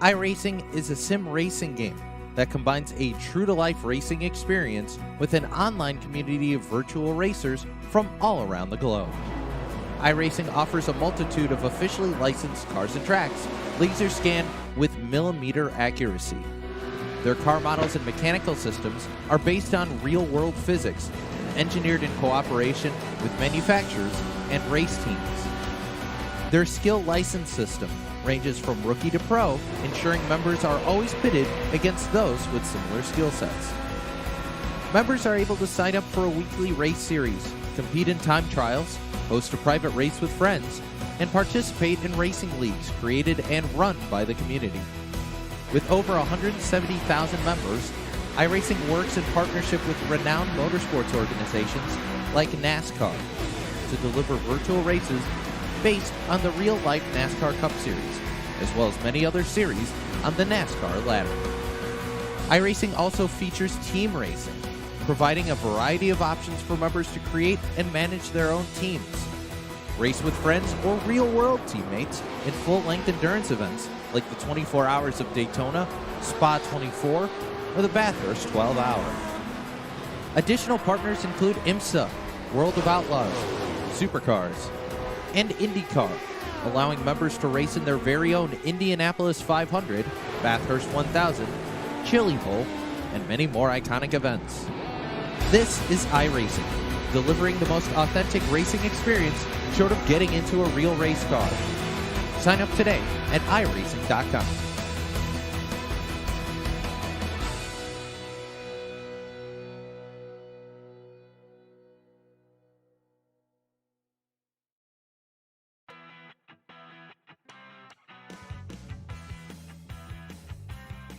iRacing is a sim racing game that combines a true-to-life racing experience with an online community of virtual racers from all around the globe. iRacing offers a multitude of officially licensed cars and tracks, laser scanned with millimeter accuracy. Their car models and mechanical systems are based on real-world physics, engineered in cooperation with manufacturers and race teams. Their skill license system ranges from rookie to pro, ensuring members are always pitted against those with similar skill sets. Members are able to sign up for a weekly race series, compete in time trials, host a private race with friends, and participate in racing leagues created and run by the community. With over 170,000 members, iRacing works in partnership with renowned motorsports organizations like NASCAR to deliver virtual races based on the real-life NASCAR Cup Series, as well as many other series on the NASCAR ladder. iRacing also features team racing, providing a variety of options for members to create and manage their own teams. Race with friends or real-world teammates in full-length endurance events like the 24 Hours of Daytona, Spa 24, or the Bathurst 12 Hour. Additional partners include IMSA, World of Outlaws, Supercars, and IndyCar, allowing members to race in their very own Indianapolis 500, Bathurst 1000, Chili Bowl, and many more iconic events. This is iRacing, delivering the most authentic racing experience short of getting into a real race car. Sign up today at iRacing.com.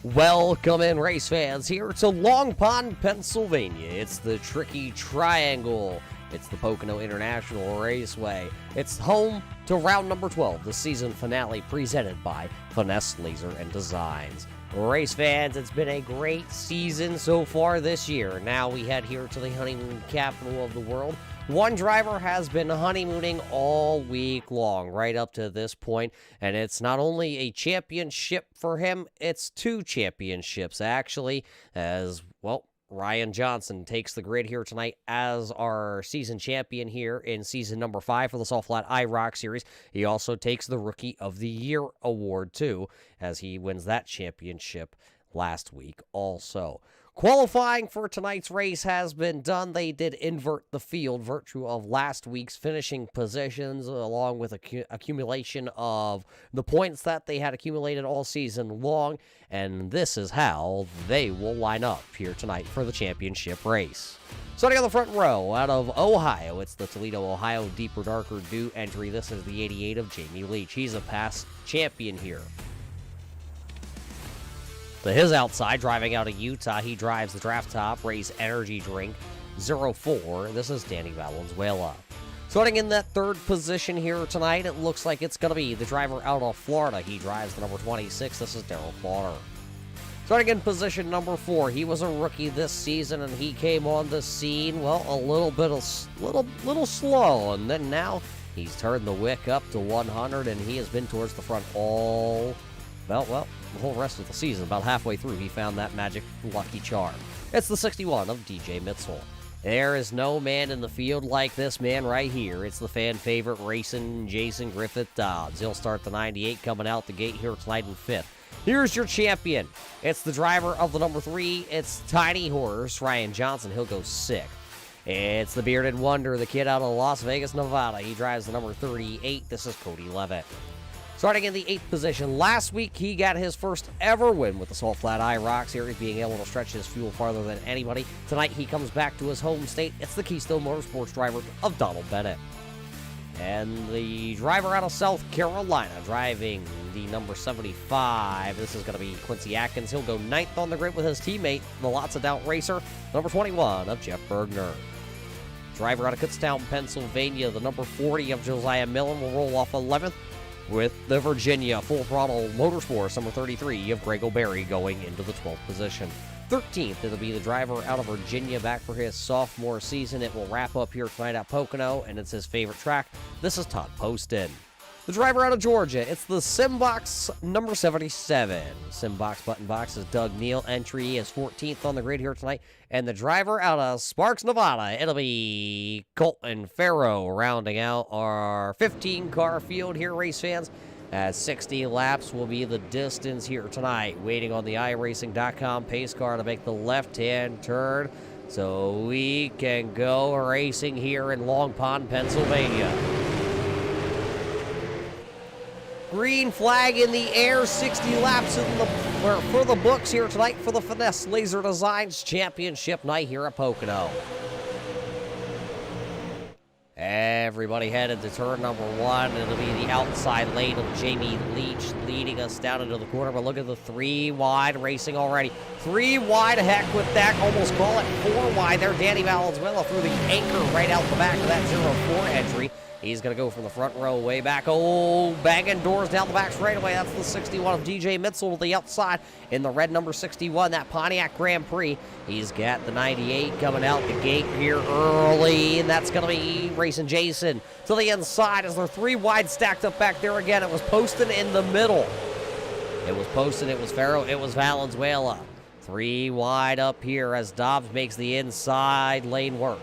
Welcome in, race fans, here to Long Pond, Pennsylvania. It's the Tricky Triangle. It's the Pocono International Raceway. It's home to round number 12, the season finale presented by Finesse Laser and Designs. Race fans, it's been a great season so far this year. Now we head here to the honeymoon capital of the world. One driver has been honeymooning all week long, right up to this point, and it's not only a championship for him, it's two championships, actually, as, well, Ryan Johnson takes the grid here tonight as our season champion here in season number 5 for the Soft Flat IROC series. He also takes the Rookie of the Year award, too, as he wins that championship last week also. Qualifying for tonight's race has been done. They did invert the field, virtue of last week's finishing positions, along with accumulation of the points that they had accumulated all season long, and this is how they will line up here tonight for the championship race. Starting on the front row, out of Ohio, it's the Toledo, Ohio Deeper Darker Dew entry. This is the 88 of Jamie Leach. He's a past champion here. To his outside, driving out of Utah, he drives the Draft Top Race Energy Drink 04. This is Danny Valenzuela. Starting in that third position here tonight, it looks like it's going to be the driver out of Florida. He drives the number 26. This is Darrell Plauder. Starting in position number 4, he was a rookie this season, and he came on the scene, well, a little slow, and then now he's turned the wick up to 100, and he has been towards the front all, well, the whole rest of the season. About halfway through, he found that magic lucky charm. It's the 61 of DJ Mitzel. There is no man in the field like this man right here. It's the fan favorite racing Jason Griffith Dobbs. He'll start the 98 coming out the gate here tonight in 5th. Here's your champion. It's the driver of the number 3. It's Tiny Horse, Ryan Johnson. He'll go 6th. It's the bearded wonder, the kid out of Las Vegas, Nevada. He drives the number 38. This is Cody Levitt. Starting in the 8th position, last week he got his first ever win with the Salt Flat IROC series, being able to stretch his fuel farther than anybody. Tonight he comes back to his home state. It's the Keystone Motorsports driver of Donald Bennett. And the driver out of South Carolina, driving the number 75. This is going to be Quincy Atkins. He'll go 9th on the grid with his teammate, the Lots of Doubt racer, number 21 of Jeff Bergner. Driver out of Kutztown, Pennsylvania, the number 40 of Josiah Millen will roll off 11th. With the Virginia Full Throttle Motorsports, number 33 of Greg O'Berry going into the 12th position. 13th, it'll be the driver out of Virginia back for his sophomore season. It will wrap up here tonight at Pocono, and it's his favorite track. This is Todd Poston. The driver out of Georgia, it's the Simbox number 77. Simbox button box is Doug Neal. Entry is 14th on the grid here tonight. And the driver out of Sparks, Nevada, it'll be Colton Farrow, rounding out our 15-car field here, race fans. As 60 laps will be the distance here tonight. Waiting on the iRacing.com pace car to make the left-hand turn so we can go racing here in Long Pond, Pennsylvania. Green flag in the air, 60 laps for the books here tonight for the Finesse Laser Designs Championship night here at Pocono. Everybody headed to turn number 1. It'll be the outside lane of Jamie Leach leading us down into the corner. But look at the 3 wide racing already. 3 wide, heck with that. Almost call it 4 wide there. Danny Valenzuela through the anchor right out the back of that 0-4 entry. He's going to go from the front row way back. Oh, banging doors down the back straightaway. That's the 61 of DJ Mitzel to the outside in the red number 61, that Pontiac Grand Prix. He's got the 98 coming out the gate here early, and that's going to be Racing Jason to the inside as they're 3 wide stacked up back there again. It was Poston in the middle. It was Poston, it was Farrow, it was Valenzuela. 3 wide up here as Dobbs makes the inside lane work.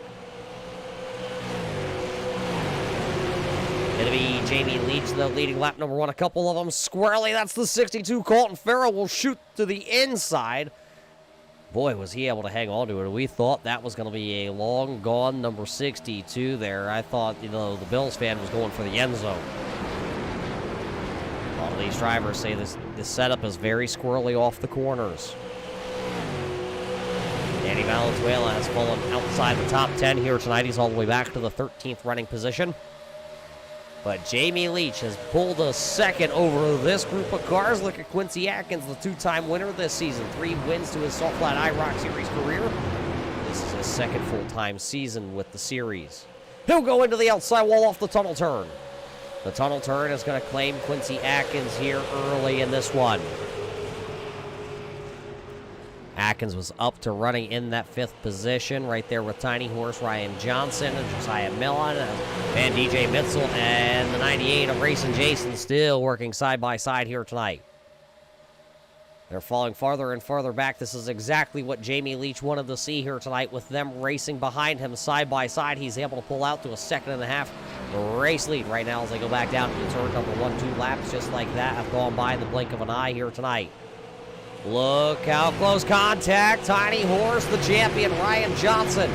It'll be Jamie Leach, the leading lap number 1. A couple of them squarely. That's the 62. Colton Farrow will shoot to the inside. Boy, was he able to hang on to it. We thought that was going to be a long gone number 62 there. I thought, the Bills fan was going for the end zone. A lot of these drivers say this setup is very squirrely off the corners. Danny Valenzuela has fallen outside the top 10 here tonight. He's all the way back to the 13th running position. But Jamie Leach has pulled a second over this group of cars. Look at Quincy Atkins, the 2-time winner this season. 3 wins to his Salt Flat IROC Series career. This is his second full-time season with the series. He'll go into the outside wall off the tunnel turn. The tunnel turn is going to claim Quincy Atkins here early in this one. Atkins was up to running in that 5th position right there with Tiny Horse Ryan Johnson and Josiah Millen and DJ Mitzel, and the 98 of Racing Jason still working side by side here tonight. They're falling farther and farther back. This is exactly what Jamie Leach wanted to see here tonight with them racing behind him side by side. He's able to pull out to a 2.5 race lead right now as they go back down to the turn number 1. 2 laps just like that have gone by in the blink of an eye here tonight. Look how close contact. Tiny Horse, the champion, Ryan Johnson.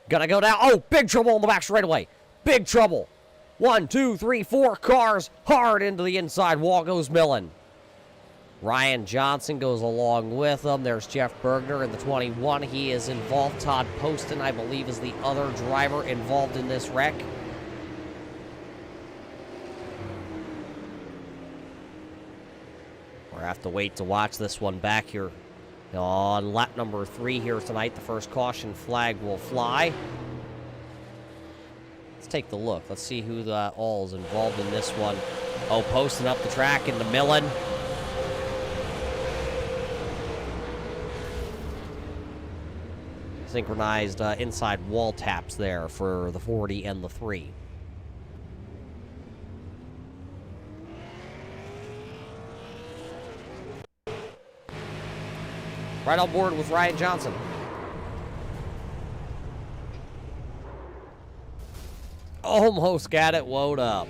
Gonna go down. Oh, big trouble on the back straightaway. Big trouble. 1, 2, 3, 4 cars hard into the inside wall goes Millen. Ryan Johnson goes along with them. There's Jeff Bergner in the 21. He is involved. Todd Poston, I believe, is the other driver involved in this wreck. We'll have to wait to watch this one back here on lap number 3 here tonight. The first caution flag will fly. Let's take the look. Let's see who all is involved in this one. Oh, Poston up the track into Millen. Synchronized inside wall taps there for the 40 and the 3. Right on board with Ryan Johnson. Almost got it woed up.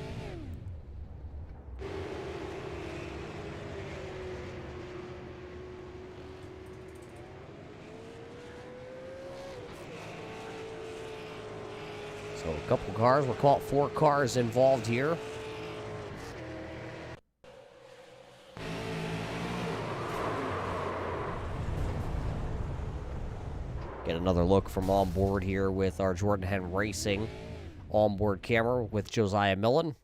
So a couple cars. We'll call it 4 cars involved here. Get another look from on board here with our Jordan Hen Racing onboard camera with Josiah Millen.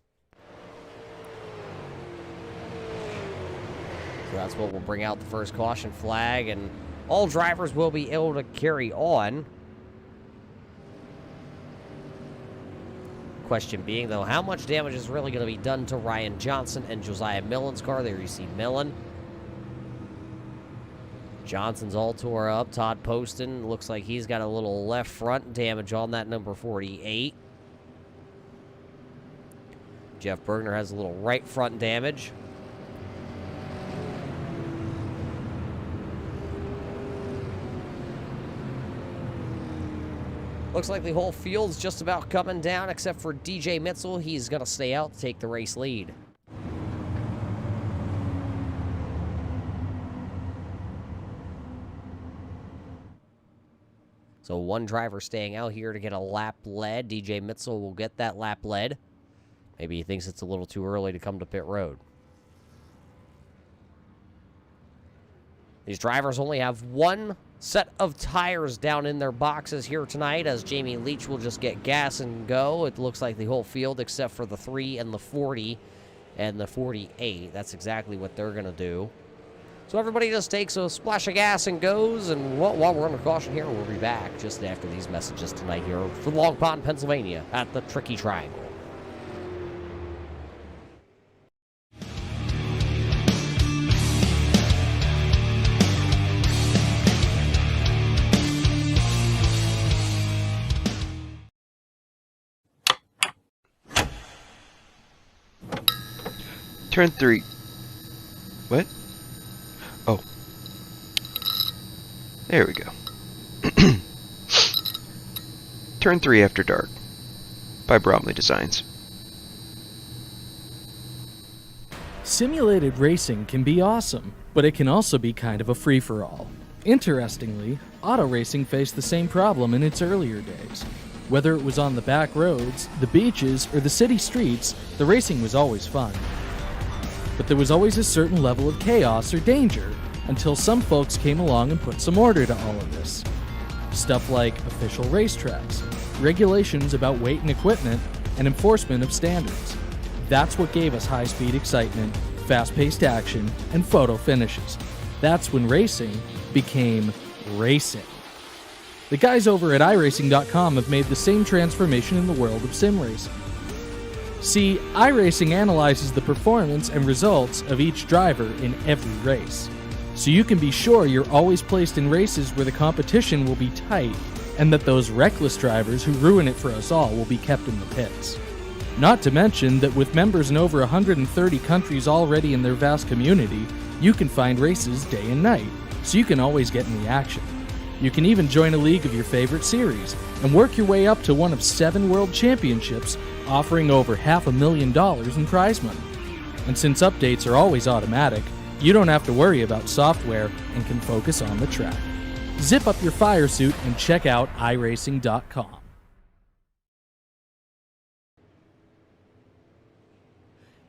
So that's what will bring out the first caution flag, and all drivers will be able to carry on. Question being, though, how much damage is really going to be done to Ryan Johnson and Josiah Millen's car? There you see Millen. Johnson's all tore up. Todd Poston looks like he's got a little left front damage on that number 48. Jeff Bergner has a little right front damage. Looks like the whole field's just about coming down, except for DJ Mitzel. He's going to stay out to take the race lead. So one driver staying out here to get a lap lead. DJ Mitzel will get that lap lead. Maybe he thinks it's a little too early to come to pit road. These drivers only have one set of tires down in their boxes here tonight, as Jamie Leach will just get gas and go. It looks like the whole field, except for the 3 and the 40 and the 48. That's exactly what they're going to do. So everybody just takes a splash of gas and goes, and while we're under caution here, we'll be back just after these messages tonight here from Long Pond, Pennsylvania at the Tricky Triangle. Turn 3. What? Oh. There we go. Turn 3 after dark. By Bromley Designs. Simulated racing can be awesome, but it can also be kind of a free-for-all. Interestingly, auto racing faced the same problem in its earlier days. Whether it was on the back roads, the beaches, or the city streets, the racing was always fun. But there was always a certain level of chaos or danger, until some folks came along and put some order to all of this. Stuff like official racetracks, regulations about weight and equipment, and enforcement of standards. That's what gave us high-speed excitement, fast-paced action, and photo finishes. That's when racing became racing. The guys over at iRacing.com have made the same transformation in the world of sim racing. See, iRacing analyzes the performance and results of each driver in every race, so you can be sure you're always placed in races where the competition will be tight, and that those reckless drivers who ruin it for us all will be kept in the pits. Not to mention that with members in over 130 countries already in their vast community, you can find races day and night, so you can always get in the action. You can even join a league of your favorite series, and work your way up to one of 7 world championships, offering over $500,000 in prize money. And since updates are always automatic, you don't have to worry about software and can focus on the track. Zip up your fire suit and check out iRacing.com.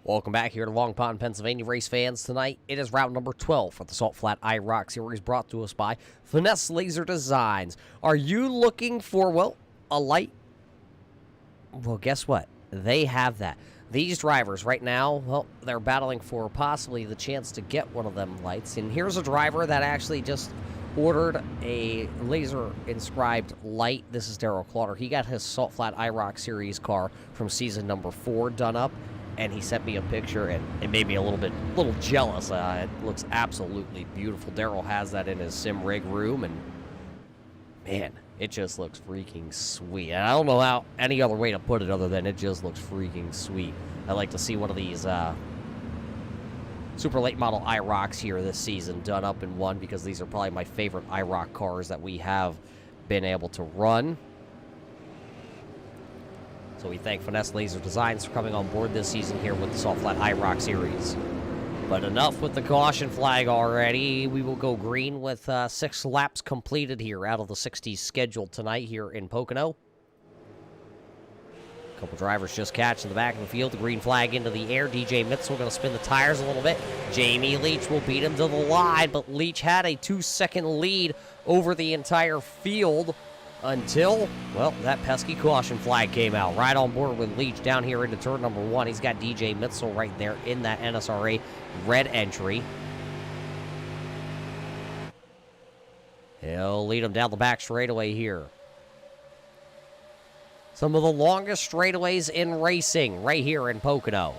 Welcome back here to Long Pond, Pennsylvania, race fans. Tonight, it is round number 12 for the Salt Flat IROC Series, brought to us by Finesse Laser Designs. Are you looking for, well, a light? Well, guess what? They have that. These drivers right now, well, they're battling for possibly the chance to get one of them lights. And here's a driver that actually just ordered a laser-inscribed light. This is Daryl Clauter. He got his Salt Flat IROC Series car from season number 4 done up. And he sent me a picture, and it made me a little jealous. It looks absolutely beautiful. Daryl has that in his sim rig room, and man, it just looks freaking sweet. And I don't know how any other way to put it other than it just looks freaking sweet. I'd like to see one of these super late model IROCs here this season done up in one, because these are probably my favorite IROC cars that we have been able to run. So we thank Finesse Laser Designs for coming on board this season here with the Salt Flat IROC Series. But enough with the caution flag already. We will go green with 6 laps completed here out of the 60s scheduled tonight here in Pocono. A couple drivers just catching the back of the field. The green flag into the air. DJ Mitzel going to spin the tires a little bit. Jamie Leach will beat him to the line, but Leach had a 2-second lead over the entire field until, well, that pesky caution flag came out. Right on board with Leach down here into turn number 1. He's got DJ Mitzel right there in that NSRA red entry. He'll lead him down the back straightaway here. Some of the longest straightaways in racing right here in Pocono.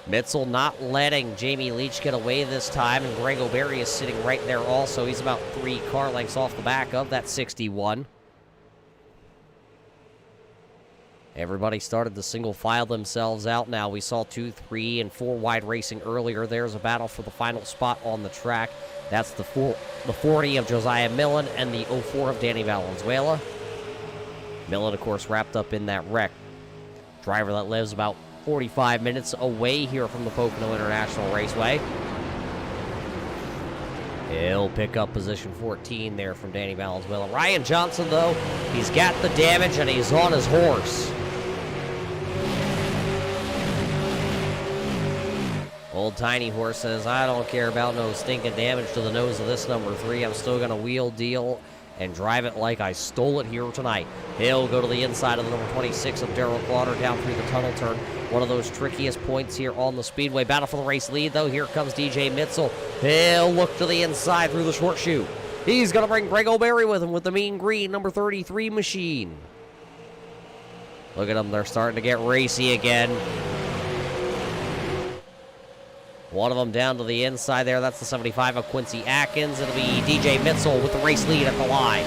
Mitzel not letting Jamie Leach get away this time, and Greg O'Berry is sitting right there also. He's about 3 car lengths off the back of that 61. Everybody started to single file themselves out now. We saw 2, 3, and 4 wide racing earlier. There's a battle for the final spot on the track. That's the 40 of Josiah Millen and the 04 of Danny Valenzuela. Millen, of course, wrapped up in that wreck. Driver that lives about 45 minutes away here from the Pocono International Raceway. He'll pick up position 14 there from Danny Valenzuela. Ryan Johnson, though, he's got the damage and he's on his horse. Old Tiny Horse says, I don't care about no stinking damage to the nose of this number 3. I'm still going to wheel, deal, and drive it like I stole it here tonight. He'll go to the inside of the number 26 of Darrell Clotter down through the tunnel turn. One of those trickiest points here on the speedway. Battle for the race lead, though. Here comes DJ Mitzel. He'll look to the inside through the short chute. He's going to bring Greg O'Berry with him with the mean green number 33 machine. Look at them. They're starting to get racy again. One of them down to the inside there. That's the 75 of Quincy Atkins. It'll be DJ Mitzel with the race lead at the line.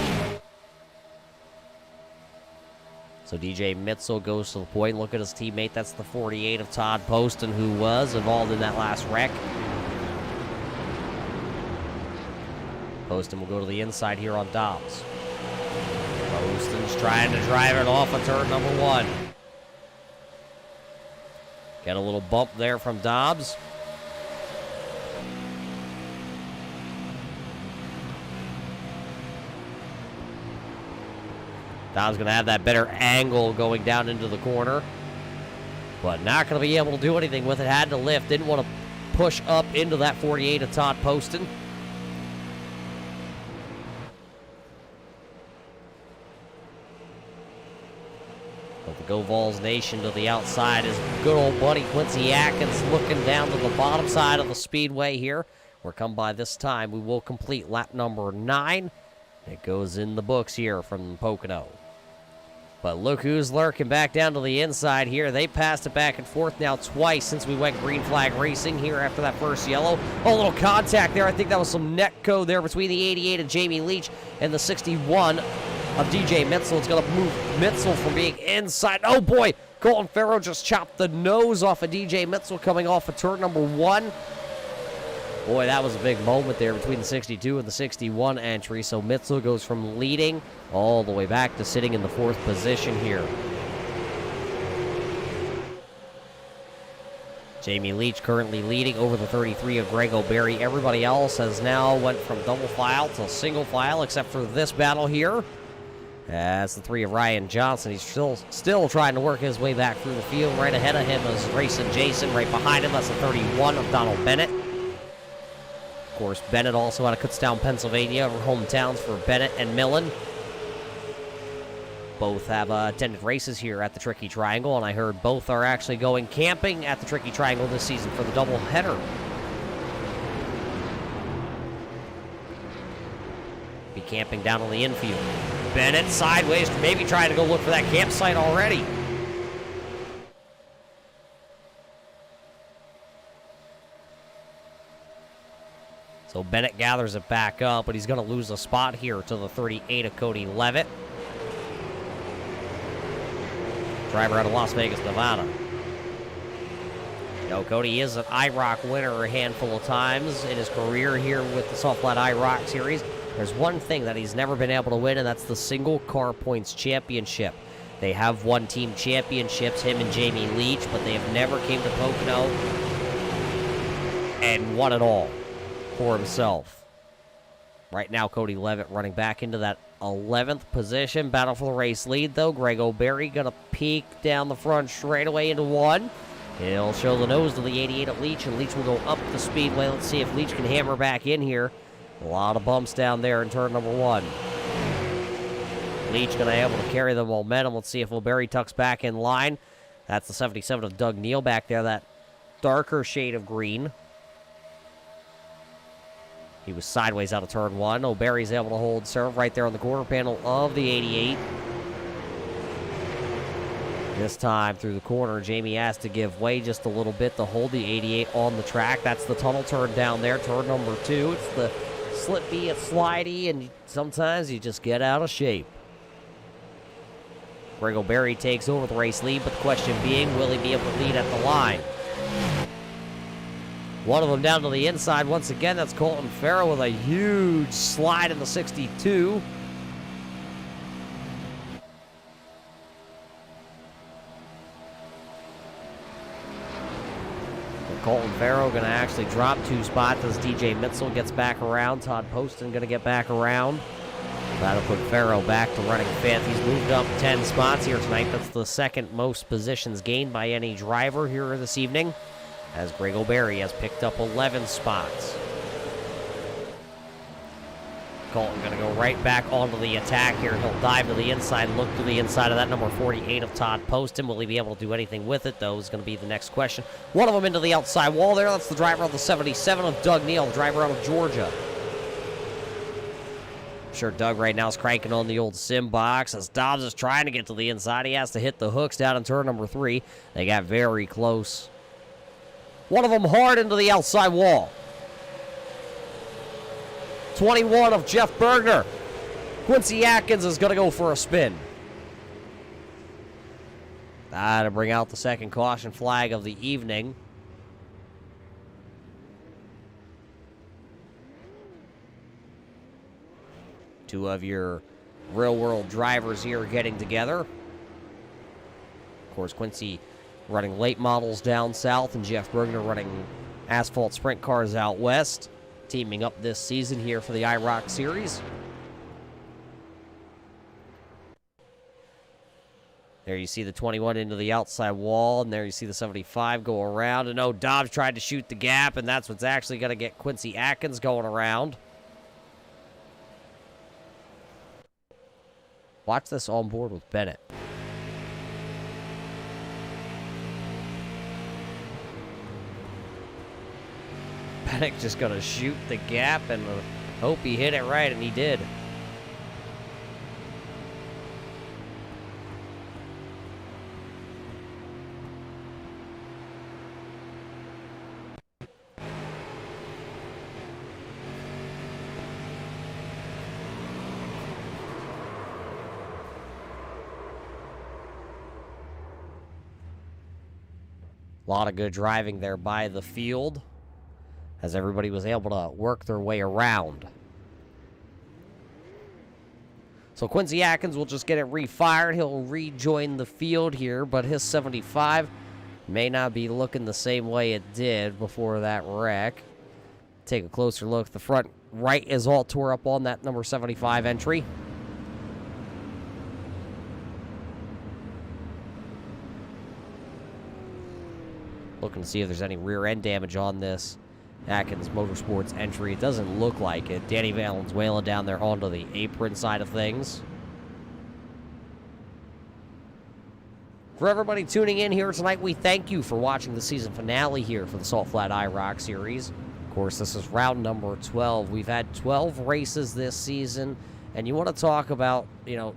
So DJ Mitzel goes to the point. Look at his teammate. That's the 48 of Todd Poston, who was involved in that last wreck. Poston will go to the inside here on Dobbs. Poston's trying to drive it off of turn number 1. Get a little bump there from Dobbs. Dom's going to have that better angle going down into the corner, but not going to be able to do anything with it. Had to lift. Didn't want to push up into that 48 of Todd Poston. But the Go Vols Nation to the outside is good old buddy Quincy Atkins looking down to the bottom side of the speedway here. We're come by this time. We will complete lap number 9. It goes in the books here from Pocono. But look who's lurking back down to the inside here. They passed it back and forth now twice since we went green flag racing here after that first yellow. Oh, a little contact there. I think that was some net code there between the 88 of Jamie Leach and the 61 of DJ Mitzel. It's going to move Mitzel from being inside. Oh, boy. Colton Farrow just chopped the nose off of DJ Mitzel coming off of turn number 1. Boy, that was a big moment there between the 62 and the 61 entry. So Mitzel goes from leading all the way back to sitting in the 4th position here. Jamie Leach currently leading over the 33 of Greg O'Berry. Everybody else has now went from double file to single file except for this battle here. That's the 3 of Ryan Johnson. He's still trying to work his way back through the field. Right ahead of him is Racing Jason. Right behind him, that's the 31 of Donald Bennett. Of course, Bennett also out of Kutztown, Pennsylvania, hometowns for Bennett and Millen. Both have attended races here at the Tricky Triangle, and I heard both are actually going camping at the Tricky Triangle this season for the doubleheader. Be camping down on the infield. Bennett sideways, maybe trying to go look for that campsite already. So Bennett gathers it back up, but he's going to lose a spot here to the 38 of Cody Levitt. Driver out of Las Vegas, Nevada. You know, Cody is an IROC winner a handful of times in his career here with the Soft Flat IROC Series. There's one thing that he's never been able to win, and that's the Single Car Points Championship. They have won team championships, him and Jamie Leach, but they have never came to Pocono and won it all for himself. Right now, Cody Levitt running back into that 11th position. Battle for the race lead, though. Greg O'Berry going to peek down the front straightaway into 1. He'll show the nose to the 88 of Leach, and Leach will go up the speedway. Let's see if Leach can hammer back in here. A lot of bumps down there in turn number 1. Leach going to be able to carry the momentum. Let's see if O'Berry tucks back in line. That's the 77 of Doug Neal back there, that darker shade of green. He was sideways out of turn 1. O'Berry's able to hold serve right there on the quarter panel of the 88. This time through the corner, Jamie has to give way just a little bit to hold the 88 on the track. That's the tunnel turn down there, turn number 2. It's the slippy, it's slidey, and sometimes you just get out of shape. Grego Berry takes over the race lead, but the question being, will he be able to lead at the line? One of them down to the inside once again. That's Colton Farrell with a huge slide in the 62. Colton Farrell going to actually drop 2 spots as DJ Mitzel gets back around. Todd Poston going to get back around. That'll put Farrell back to running 5th. He's moved up 10 spots here tonight. That's the second most positions gained by any driver here this evening, as Grego Berry has picked up 11 spots. Colton going to go right back onto the attack here. He'll dive to the inside, look to the inside of that number 48 of Todd Poston. Will he be able to do anything with it, though, is going to be the next question. One of them into the outside wall there. That's the driver of the 77 of Doug Neal, the driver out of Georgia. I'm sure Doug right now is cranking on the old sim box as Dobbs is trying to get to the inside. He has to hit the hooks down in turn number 3. They got very close. One of them hard into the outside wall. 21 of Jeff Bergner. Quincy Atkins is going to go for a spin. To bring out the second caution flag of the evening. Two of your real-world drivers here getting together. Of course, Quincy running late models down south, and Jeff Bergner running asphalt sprint cars out west. Teaming up this season here for the IROC series. There you see the 21 into the outside wall, and there you see the 75 go around. And Dobbs tried to shoot the gap, and that's what's actually going to get Quincy Atkins going around. Watch this on board with Bennett. Bennett just going to shoot the gap and hope he hit it right, and he did. A lot of good driving there by the field, as everybody was able to work their way around. So Quincy Atkins will just get it refired. He'll rejoin the field here, but his 75 may not be looking the same way it did before that wreck. Take a closer look. The front right is all tore up on that number 75 entry. Looking to see if there's any rear end damage on this Atkins Motorsports entry. It doesn't look like it. Danny Valenzuela down there onto the apron side of things. For everybody tuning in here tonight, we thank you for watching the season finale here for the Salt Flat IROC series. Of course, this is round number 12. We've had 12 races this season, and you want to talk about,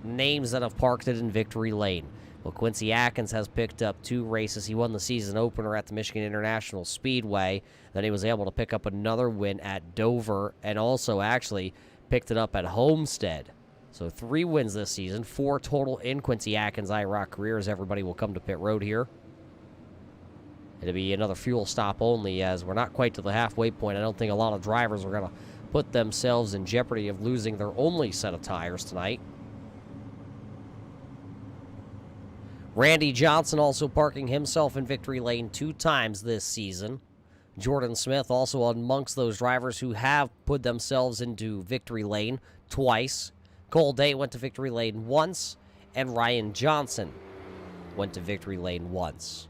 names that have parked it in victory lane. Well, Quincy Atkins has picked up 2 races. He won the season opener at the Michigan International Speedway. Then he was able to pick up another win at Dover, and also actually picked it up at Homestead. So 3 wins this season, 4 total in Quincy Atkins' IROC career, as everybody will come to pit road here. It'll be another fuel stop only, as we're not quite to the halfway point. I don't think a lot of drivers are going to put themselves in jeopardy of losing their only set of tires tonight. Randy Johnson also parking himself in victory lane 2 times this season. Jordan Smith also amongst those drivers who have put themselves into victory lane twice. Cole Day went to victory lane once, and Ryan Johnson went to victory lane once.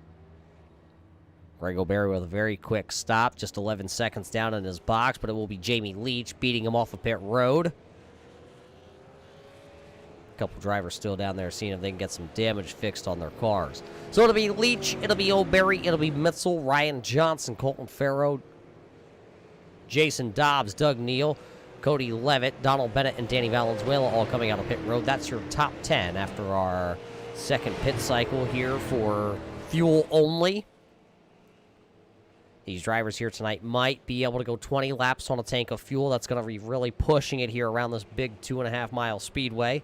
Grego Berry with a very quick stop, just 11 seconds down in his box, but it will be Jamie Leach beating him off of pit road. Couple drivers still down there seeing if they can get some damage fixed on their cars. So it'll be Leach, it'll be O'Berry, it'll be Mitzel, Ryan Johnson, Colton Farrow, Jason Dobbs, Doug Neal, Cody Levitt, Donald Bennett, and Danny Valenzuela all coming out of pit road. That's your top 10 after our Second pit cycle here for fuel only. These drivers here tonight might be able to go 20 laps on a tank of fuel. That's going to be really pushing it here around this big 2.5-mile speedway.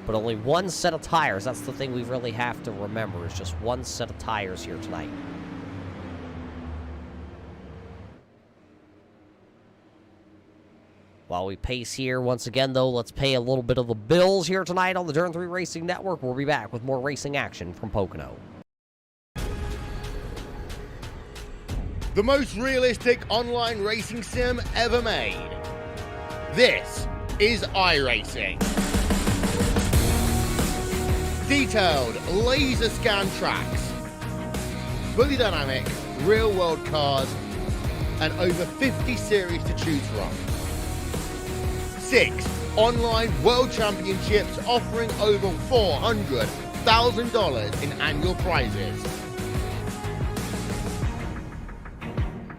But only one set of tires. That's the thing we really have to remember, is just one set of tires here tonight. While we pace here, once again, though, let's pay a little bit of the bills here tonight on the Turn 3 Racing Network. We'll be back with more racing action from Pocono. The most realistic online racing sim ever made. This is iRacing. Detailed laser scan tracks, fully dynamic, real world cars, and over 50 series to choose from. 6 online world championships offering over $400,000 in annual prizes.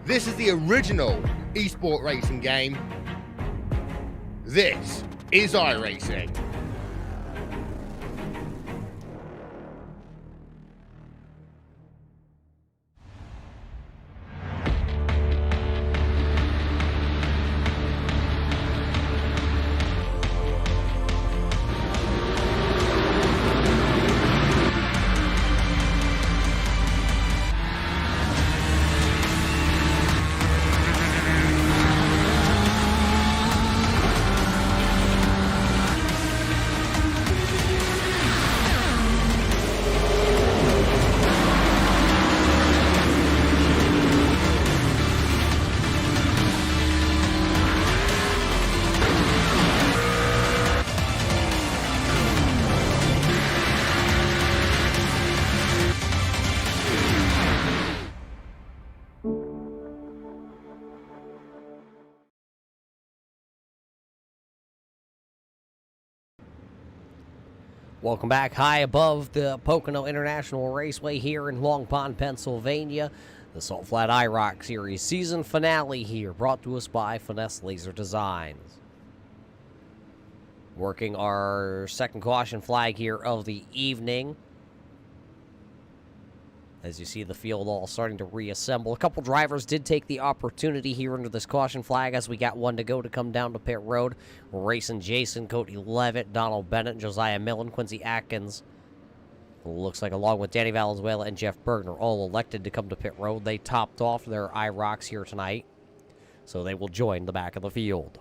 This is the original esport racing game. This is iRacing. Welcome back high above the Pocono International Raceway here in Long Pond, Pennsylvania. The Salt Flat IROC Series season finale here, brought to us by Finesse Laser Designs. Working our second caution flag here of the evening. As you see the field all starting to reassemble. A couple drivers did take the opportunity here under this caution flag as we got one to go to come down to pit road. We're racing Jason, Cody Levitt, Donald Bennett, Josiah Millen, Quincy Atkins. Looks like along with Danny Valenzuela and Jeff Bergner, all elected to come to pit road. They topped off their IROCs here tonight, so they will join the back of the field.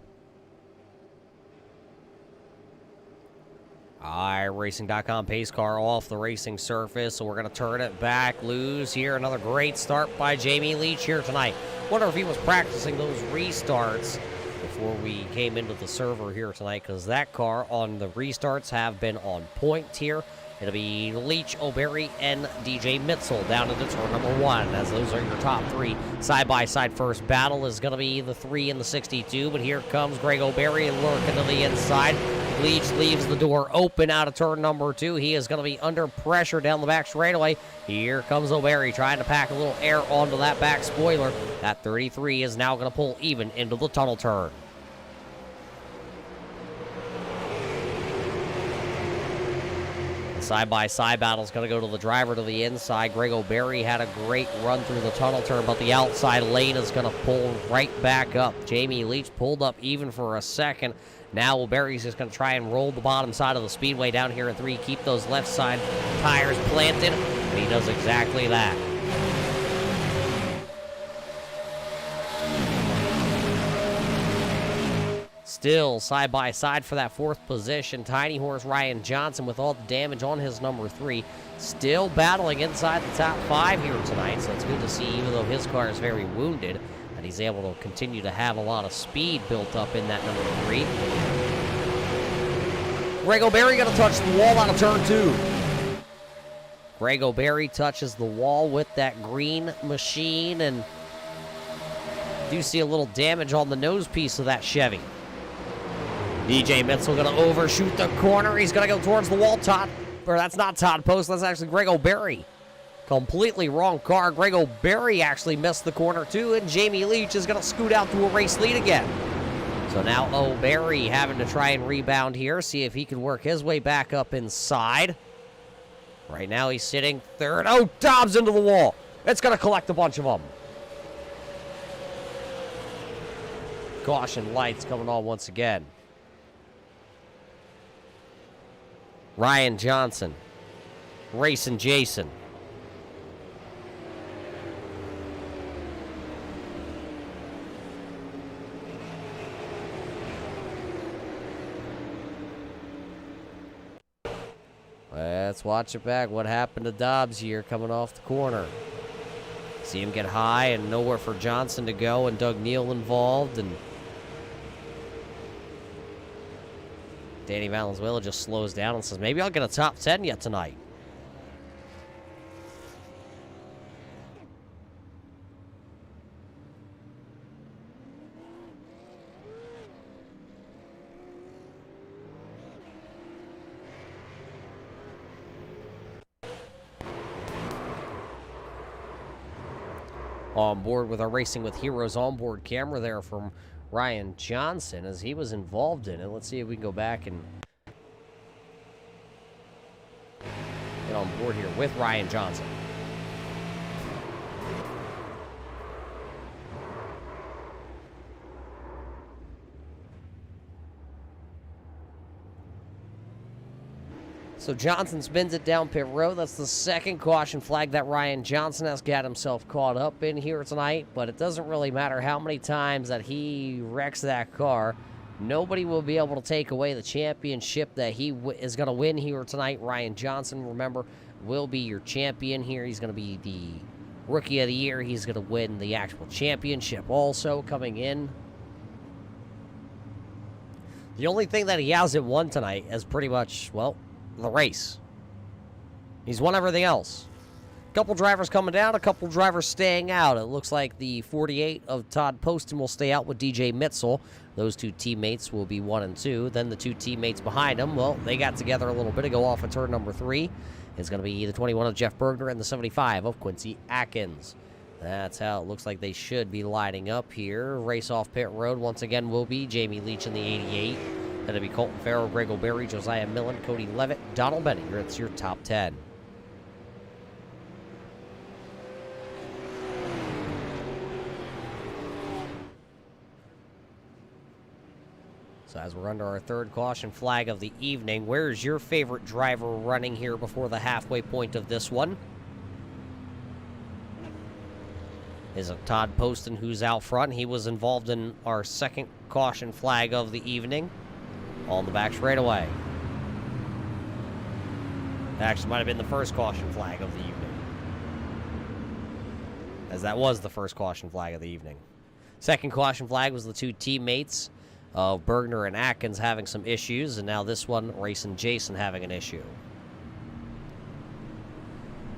iRacing.com pace car off the racing surface, so we're going to turn it back loose here. Another great start by Jamie Leach here tonight. Wonder if he was practicing those restarts before we came into the server here tonight, because that car on the restarts have been on point here. It'll be Leach, O'Berry, and DJ Mitzel down into turn number 1, as those are your top 3. Side-by-side first battle is going to be the 3 and the 62, but here comes Greg O'Berry lurking to the inside. Leach leaves the door open out of turn number 2. He is going to be under pressure down the back straightaway. Here comes O'Berry trying to pack a little air onto that back spoiler. That 33 is now going to pull even into the tunnel turn. Side-by-side battle is going to go to the driver to the inside. Greg O'Berry had a great run through the tunnel turn, but the outside lane is going to pull right back up. Jamie Leach pulled up even for a second. Now O'Berry's just going to try and roll the bottom side of the speedway down here in 3, keep those left side tires planted, and he does exactly that. Still side-by-side for that 4th position. Tiny Horse Ryan Johnson with all the damage on his number 3. Still battling inside the top 5 here tonight, so it's good to see, even though his car is very wounded, that he's able to continue to have a lot of speed built up in that number 3. Greg O'Berry going to touch the wall out of turn 2. Greg O'Berry touches the wall with that green machine, and do see a little damage on the nose piece of that Chevy. DJ Mitzel going to overshoot the corner. He's going to go towards the wall. That's not Todd Post. That's actually Greg O'Berry. Completely wrong car. Greg O'Berry actually missed the corner too, and Jamie Leach is going to scoot out to a race lead again. So now O'Berry having to try and rebound here, see if he can work his way back up inside. Right now he's sitting third. Oh, Dobbs into the wall. It's going to collect a bunch of them. Caution lights coming on once again. Ryan Johnson. Racing Jason. Let's watch it back. What happened to Dobbs here coming off the corner? See him get high and nowhere for Johnson to go, and Doug Neal involved, and Danny Valenzuela just slows down and says, maybe I'll get a top 10 yet tonight. On board with our Racing with Heroes onboard camera there from Ryan Johnson as he was involved in it. Let's see if we can go back and get on board here with Ryan Johnson. So Johnson spins it down pit road. That's the second caution flag that Ryan Johnson has got himself caught up in here tonight. But it doesn't really matter how many times that he wrecks that car. Nobody will be able to take away the championship that he is going to win here tonight. Ryan Johnson, remember, will be your champion here. He's going to be the Rookie of the Year. He's going to win the actual championship also coming in. The only thing that he hasn't won tonight is pretty much, well, the race. He's won everything else. A couple drivers coming down, a couple drivers staying out. It looks like the 48 of Todd Poston will stay out with DJ Mitzel. Those two teammates will be 1 and 2. Then the two teammates behind them, well, they got together a little bit ago off of turn number 3. It's going to be the 21 of Jeff Bergner and the 75 of Quincy Atkins. That's how it looks like they should be lining up here. Race off pit road once again will be Jamie Leach in the 88. That'll be Colton Farrell, Greg O'Berry, Josiah Millen, Cody Levitt, Donald Benninger. It's your top 10. So as we're under our third caution flag of the evening, where's your favorite driver running here before the halfway point of this one? Is it Todd Poston who's out front? He was involved in our second caution flag of the evening. On the back straightaway. That actually might have been the first caution flag of the evening, as that was the first caution flag of the evening. Second caution flag was the two teammates of Bergner and Atkins having some issues, and now this one, Racing Jason, having an issue.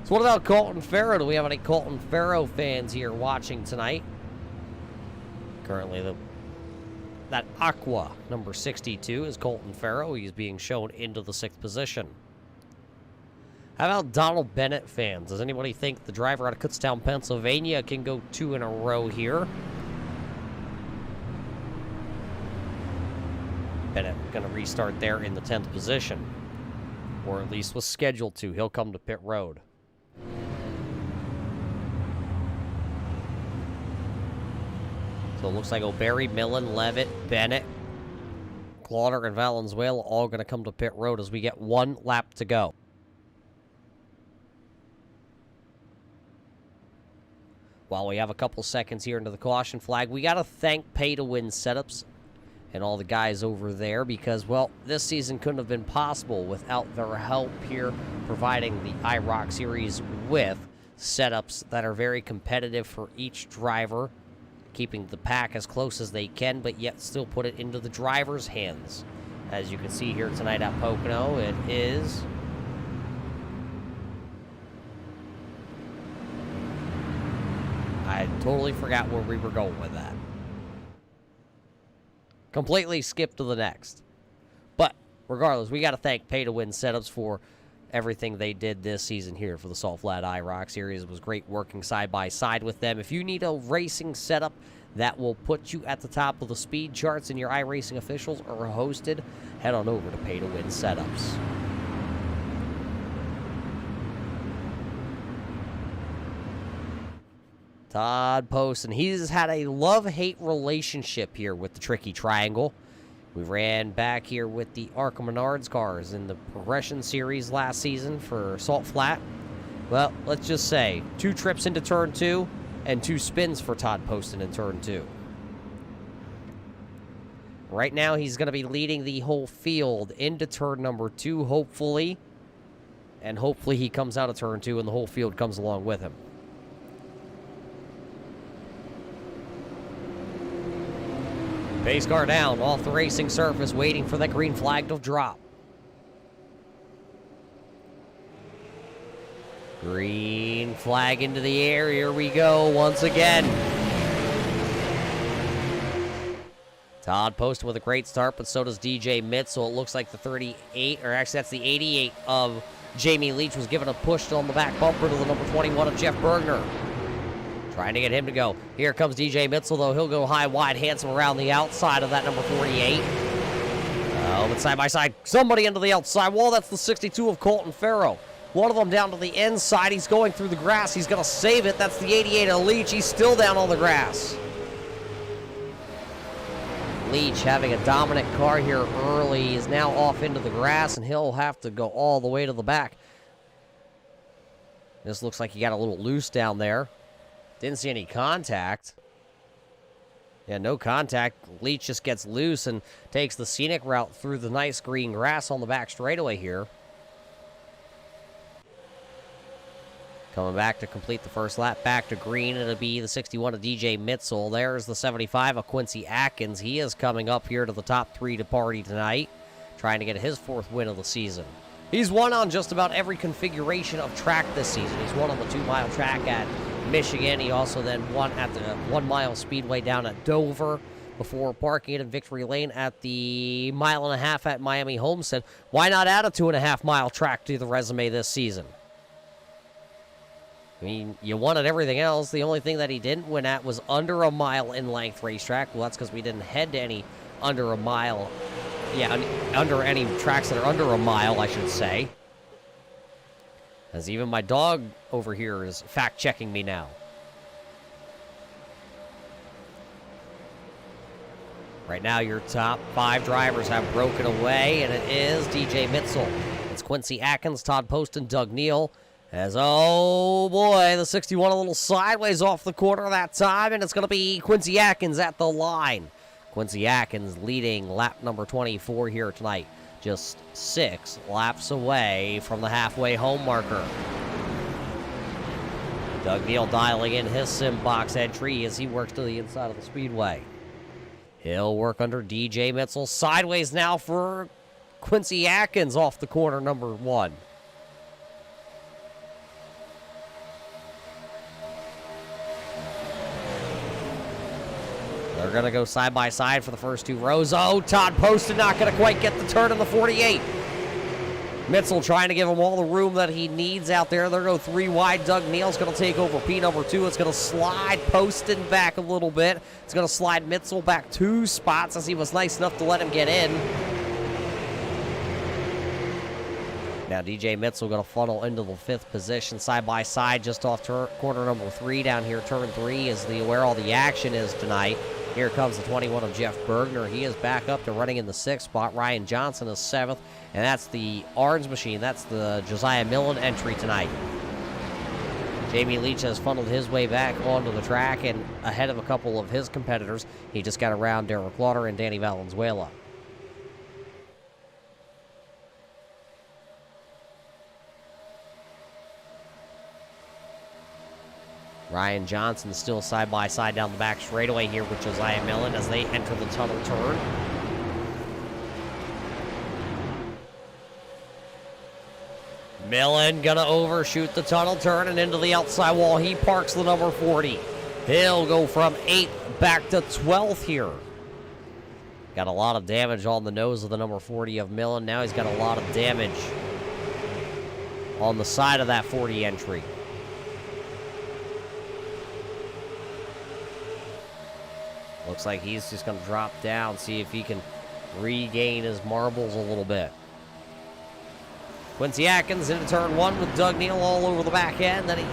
So what about Colton Farrow? Do we have any Colton Farrow fans here watching tonight? Currently, that Aqua, number 62, is Colton Farrow. He's being shown into the 6th position. How about Donald Bennett fans? Does anybody think the driver out of Kutztown, Pennsylvania can go 2 in a row here? Bennett going to restart there in the 10th position. Or at least was scheduled to. He'll come to pit road. So it looks like O'Berry, Millen, Levitt, Bennett, Clauder, and Valenzuela all going to come to pit road as we get 1 lap to go. While we have a couple seconds here into the caution flag, we got to thank Pay to Win Setups and all the guys over there because, well, this season couldn't have been possible without their help here providing the IROC series with setups that are very competitive for each driver, keeping the pack as close as they can, but yet still put it into the driver's hands. As you can see here tonight at Pocono, it is I totally forgot where we were going with that. Completely skipped to the next. But regardless, we got to thank Pay to Win Setups for everything they did this season here for the Salt Flat IROC series. It was great working side by side with them. If you need a racing setup that will put you at the top of the speed charts, and your iRacing officials are hosted. Head on over to Pay to Win Setups. Todd Poston, he's had a love-hate relationship here with the Tricky Triangle. We ran back here with the ARC Menards cars in the Progression Series last season for Salt Flat. Well, let's just say 2 trips into Turn 2 and 2 spins for Todd Poston in Turn 2. Right now, he's going to be leading the whole field into Turn number 2, hopefully. And hopefully he comes out of Turn 2 and the whole field comes along with him. Pace car down off the racing surface, waiting for that green flag to drop. Green flag into the air. Here we go once again. Todd Poston with a great start, but so does DJ Mitzel. It looks like the 38, or actually that's the 88 of Jamie Leach was given a push on the back bumper to the number 21 of Jeff Bergner. Trying to get him to go. Here comes DJ Mitzel, though. He'll go high, wide, handsome around the outside of that number 48. Oh, but side by side, somebody into the outside wall. That's the 62 of Colton Farrow. One of them down to the inside. He's going through the grass. He's going to save it. That's the 88 of Leach. He's still down on the grass. Leach having a dominant car here early is now off into the grass, and he'll have to go all the way to the back. This looks like he got a little loose down there. Didn't see any contact. Yeah, no contact. Leach just gets loose and takes the scenic route through the nice green grass on the back straightaway here. Coming back to complete the first lap. Back to green. It'll be the 61 of DJ Mitzel. There's the 75 of Quincy Atkins. He is coming up here to the top 3 to party tonight, trying to get his 4th win of the season. He's won on just about every configuration of track this season. He's won on the 2-mile track at Michigan. He also then won at the 1-mile speedway down at Dover before parking it in Victory Lane at the 1.5 mile at Miami Homestead. Why not add a 2.5-mile track to the resume this season? I mean, you won at everything else. The only thing that he didn't win at was under a mile in length racetrack. Well, that's because we didn't head to any under a mile. Yeah, under any tracks that are under a mile, I should say. As even my dog over here is fact-checking me now. Right now, your top 5 drivers have broken away, and it is DJ Mitzel. It's Quincy Atkins, Todd Poston, Doug Neal. As, oh boy, the 61 a little sideways off the corner that time, and it's going to be Quincy Atkins at the line. Quincy Atkins leading lap number 24 here tonight. Just 6 laps away from the halfway home marker. Doug Neal dialing in his sim box entry as he works to the inside of the speedway. He'll work under DJ Mitzel. Sideways now for Quincy Atkins off the corner, number 1. They're going to go side by side for the first 2 rows. Oh, Todd Poston not going to quite get the turn in the 48. Mitzel trying to give him all the room that he needs out there. They're going to go 3 wide. Doug Neal's going to take over P number 2. It's going to slide Poston back a little bit. It's going to slide Mitzel back 2 spots as he was nice enough to let him get in. Now DJ Mitzel going to funnel into the 5th position side by side just off corner number 3 down here. Turn 3 is where all the action is tonight. Here comes the 21 of Jeff Bergner. He is back up to running in the 6th spot. Ryan Johnson is 7th. And that's the orange machine. That's the Josiah Millen entry tonight. Jamie Leach has funneled his way back onto the track and ahead of a couple of his competitors. He just got around Derek Lauder and Danny Valenzuela. Ryan Johnson still side by side down the back straightaway here with Josiah Millen as they enter the tunnel turn. Millen gonna overshoot the tunnel turn and into the outside wall. He parks the number 40. He'll go from 8th back to 12th here. Got a lot of damage on the nose of the number 40 of Millen. Now he's got a lot of damage on the side of that 40 entry. Looks like he's just going to drop down, see if he can regain his marbles a little bit. Quincy Atkins into turn 1 with Doug Neal all over the back end. Then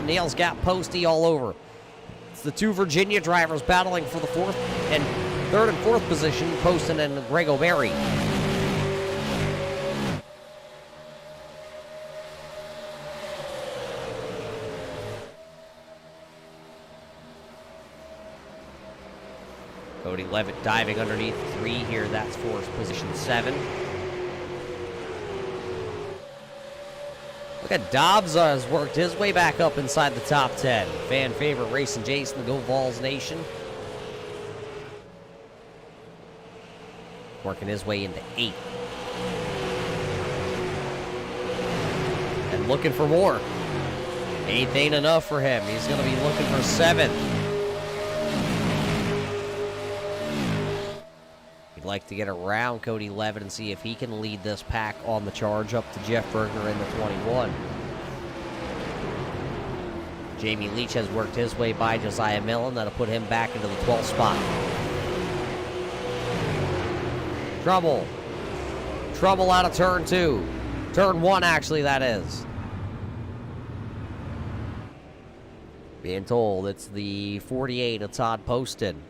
Neal's got Posty all over. It's the two Virginia drivers battling for the third and fourth position, Poston and Greg O'Berry. Cody Levitt diving underneath 3 here. That's for position 7. Look at Dobbs has worked his way back up inside the top 10. Fan favorite Racing Jason, the Go Vols Nation. Working his way into 8. And looking for more. 8th ain't enough for him. He's going to be looking for 7th. He'd like to get around Cody Levitt and see if he can lead this pack on the charge up to Jeff Bergner in the 21. Jamie Leach has worked his way by Josiah Millen. That'll put him back into the 12th spot. Trouble out of turn 2. Turn 1, actually, that is. Being told it's the 48 of Todd Poston.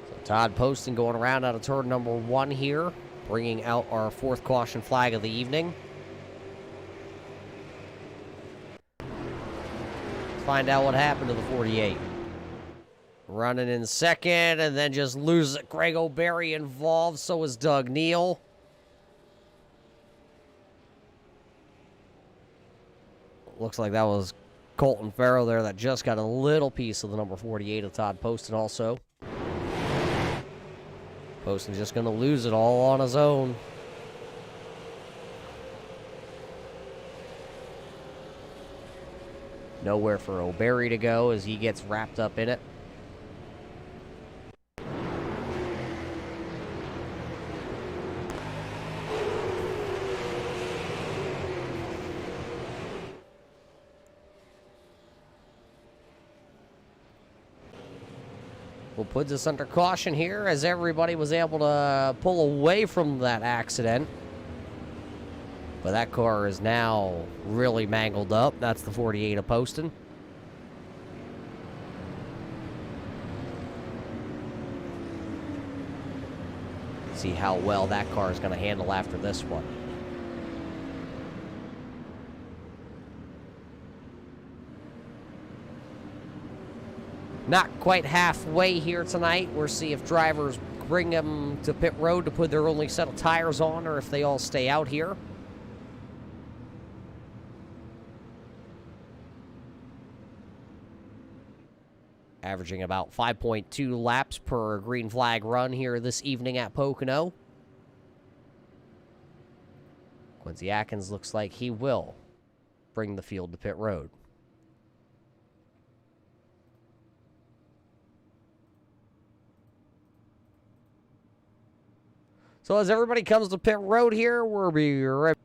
So Todd Poston going around out of turn number 1 here, bringing out our 4th caution flag of the evening. Let's find out what happened to the 48. Running in 2nd, and then just loses it. Greg O'Berry involved, so is Doug Neal. Looks like that was Colton Farrow there that just got a little piece of the number 48 of Todd Poston also. Poston's just going to lose it all on his own. Nowhere for O'Berry to go as he gets wrapped up in it. We'll put this under caution here as everybody was able to pull away from that accident. But that car is now really mangled up. That's the 48 of Poston. See how well that car is going to handle after this one. Not quite halfway here tonight. We'll see if drivers bring them to pit road to put their only set of tires on or if they all stay out here. Averaging about 5.2 laps per green flag run here this evening at Pocono. Quincy Atkins looks like he will bring the field to pit road. So as everybody comes to pit road here, we'll be right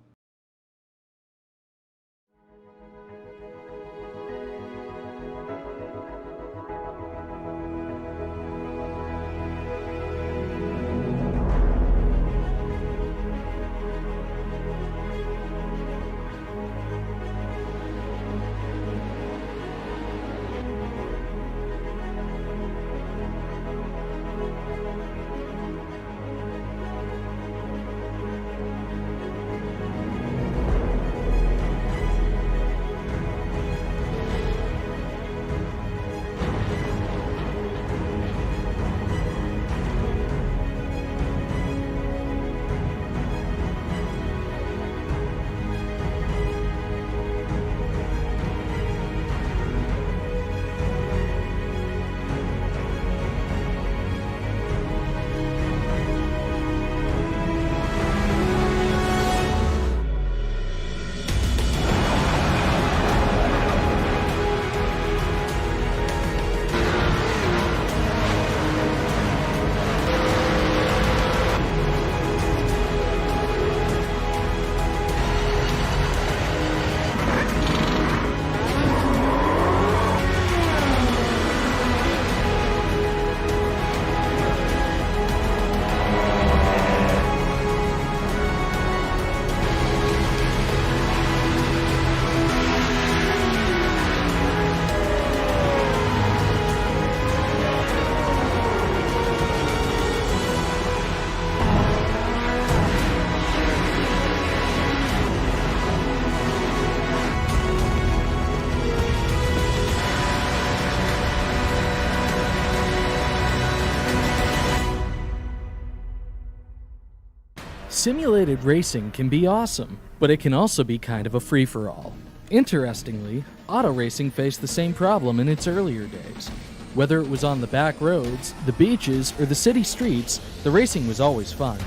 Simulated racing can be awesome, but it can also be kind of a free-for-all. Interestingly, auto racing faced the same problem in its earlier days. Whether it was on the back roads, the beaches, or the city streets, the racing was always fun.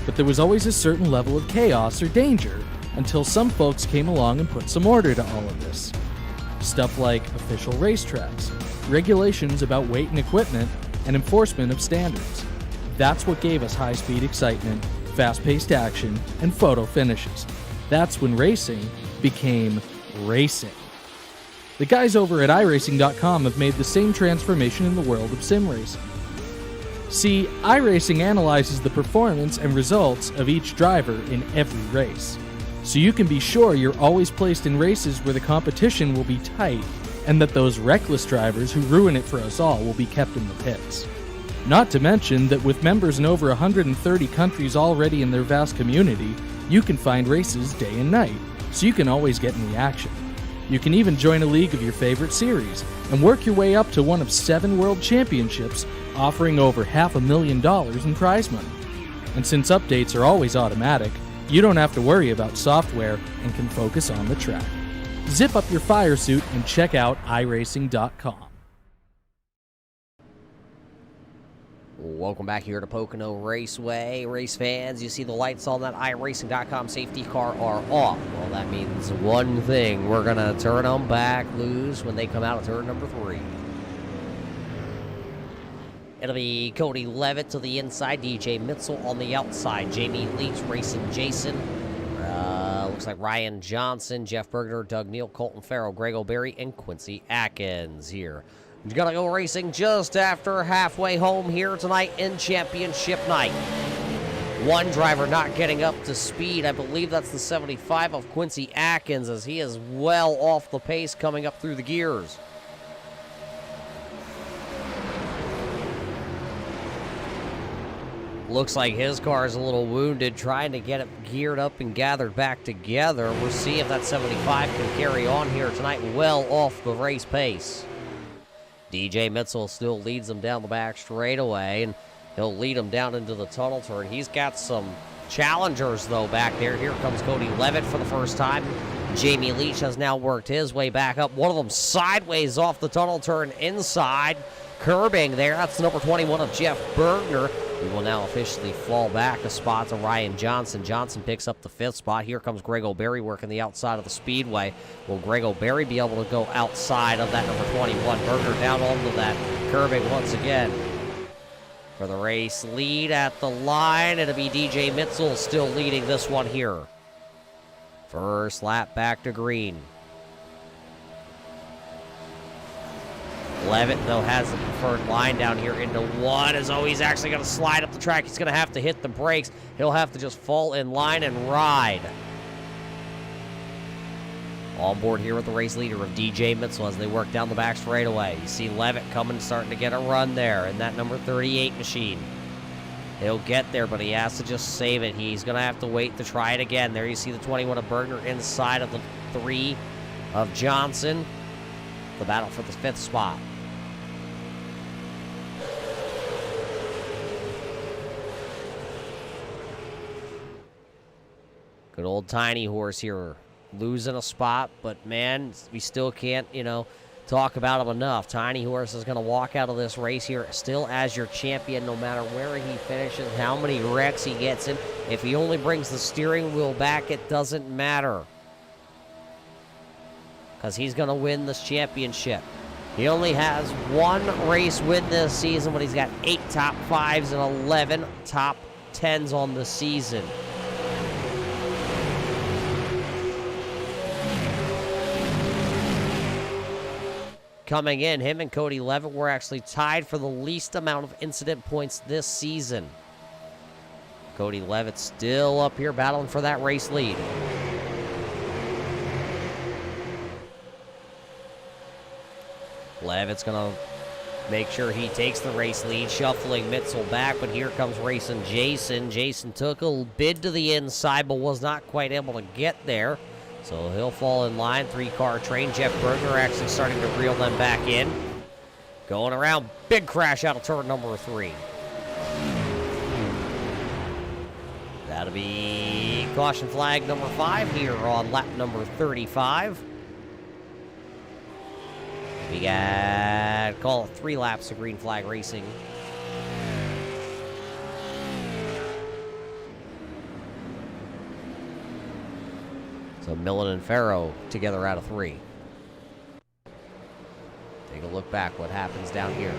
But there was always a certain level of chaos or danger, until some folks came along and put some order to all of this. Stuff like official racetracks, regulations about weight and equipment, and enforcement of standards. That's what gave us high-speed excitement, fast-paced action, and photo finishes. That's when racing became racing. The guys over at iRacing.com have made the same transformation in the world of sim racing. See, iRacing analyzes the performance and results of each driver in every race, so you can be sure you're always placed in races where the competition will be tight and that those reckless drivers who ruin it for us all will be kept in the pits. Not to mention that with members in over 130 countries already in their vast community, you can find races day and night, so you can always get in the action. You can even join a league of your favorite series and work your way up to one of 7 world championships offering over $500,000 in prize money. And since updates are always automatic, you don't have to worry about software and can focus on the track. Zip up your fire suit and check out iRacing.com. Welcome back here to Pocono Raceway. Race fans, you see the lights on that iRacing.com safety car are off. Well, that means one thing. We're going to turn them back loose when they come out of turn number 3. It'll be Cody Levitt to the inside, DJ Mitzel on the outside, Jamie Leach racing Jason. Looks like Ryan Johnson, Jeff Bergner, Doug Neal, Colton Farrell, Greg O'Berry, and Quincy Atkins here. We're going to go racing just after halfway home here tonight in championship night. One driver not getting up to speed. I believe that's the 75 of Quincy Atkins, as he is well off the pace coming up through the gears. Looks like his car is a little wounded, trying to get it geared up and gathered back together. We'll see if that 75 can carry on here tonight, well off the race pace. DJ Mitzel still leads them down the back straightaway, and he'll lead them down into the tunnel turn. He's got some challengers, though, back there. Here comes Cody Levitt for the first time. Jamie Leach has now worked his way back up. One of them sideways off the tunnel turn inside. Curbing there. That's number 21 of Jeff Bergner. He will now officially fall back a spot to Ryan Johnson. Johnson picks up the 5th spot. Here comes Greg O'Berry working the outside of the speedway. Will Greg O'Berry be able to go outside of that number 21? Bergner down onto that curbing once again. For the race lead at the line, it'll be DJ Mitzel still leading this one here. First lap back to green. Levitt, though, has the preferred line down here into 1. As though he's actually going to slide up the track. He's going to have to hit the brakes. He'll have to just fall in line and ride. On board here with the race leader of DJ Mitzel as they work down the back straightaway. You see Levitt coming, starting to get a run there in that number 38 machine. He'll get there, but he has to just save it. He's going to have to wait to try it again. There you see the 21 of Bergner inside of the 3 of Johnson. The battle for the 5th spot. Good old Tiny Horse here, losing a spot, but man, we still can't, talk about him enough. Tiny Horse is going to walk out of this race here still as your champion, no matter where he finishes, how many wrecks he gets in. If he only brings the steering wheel back, it doesn't matter, because he's going to win this championship. He only has 1 race win this season, but he's got 8 top 5s and 11 top 10s on the season. Coming in, him and Cody Levitt were actually tied for the least amount of incident points this season. Cody Levitt still up here battling for that race lead. Levitt's going to make sure he takes the race lead, shuffling Mitzel back, but here comes racing Jason. Jason took a bid to the inside, but was not quite able to get there. So he'll fall in line. 3-car train. Jeff Bergner actually starting to reel them back in. Going around. Big crash out of turn number 3. That'll be caution flag number 5 here on lap number 35. We got, call it 3 laps of green flag racing. So Millen and Farrow together out of 3. Take a look back what happens down here.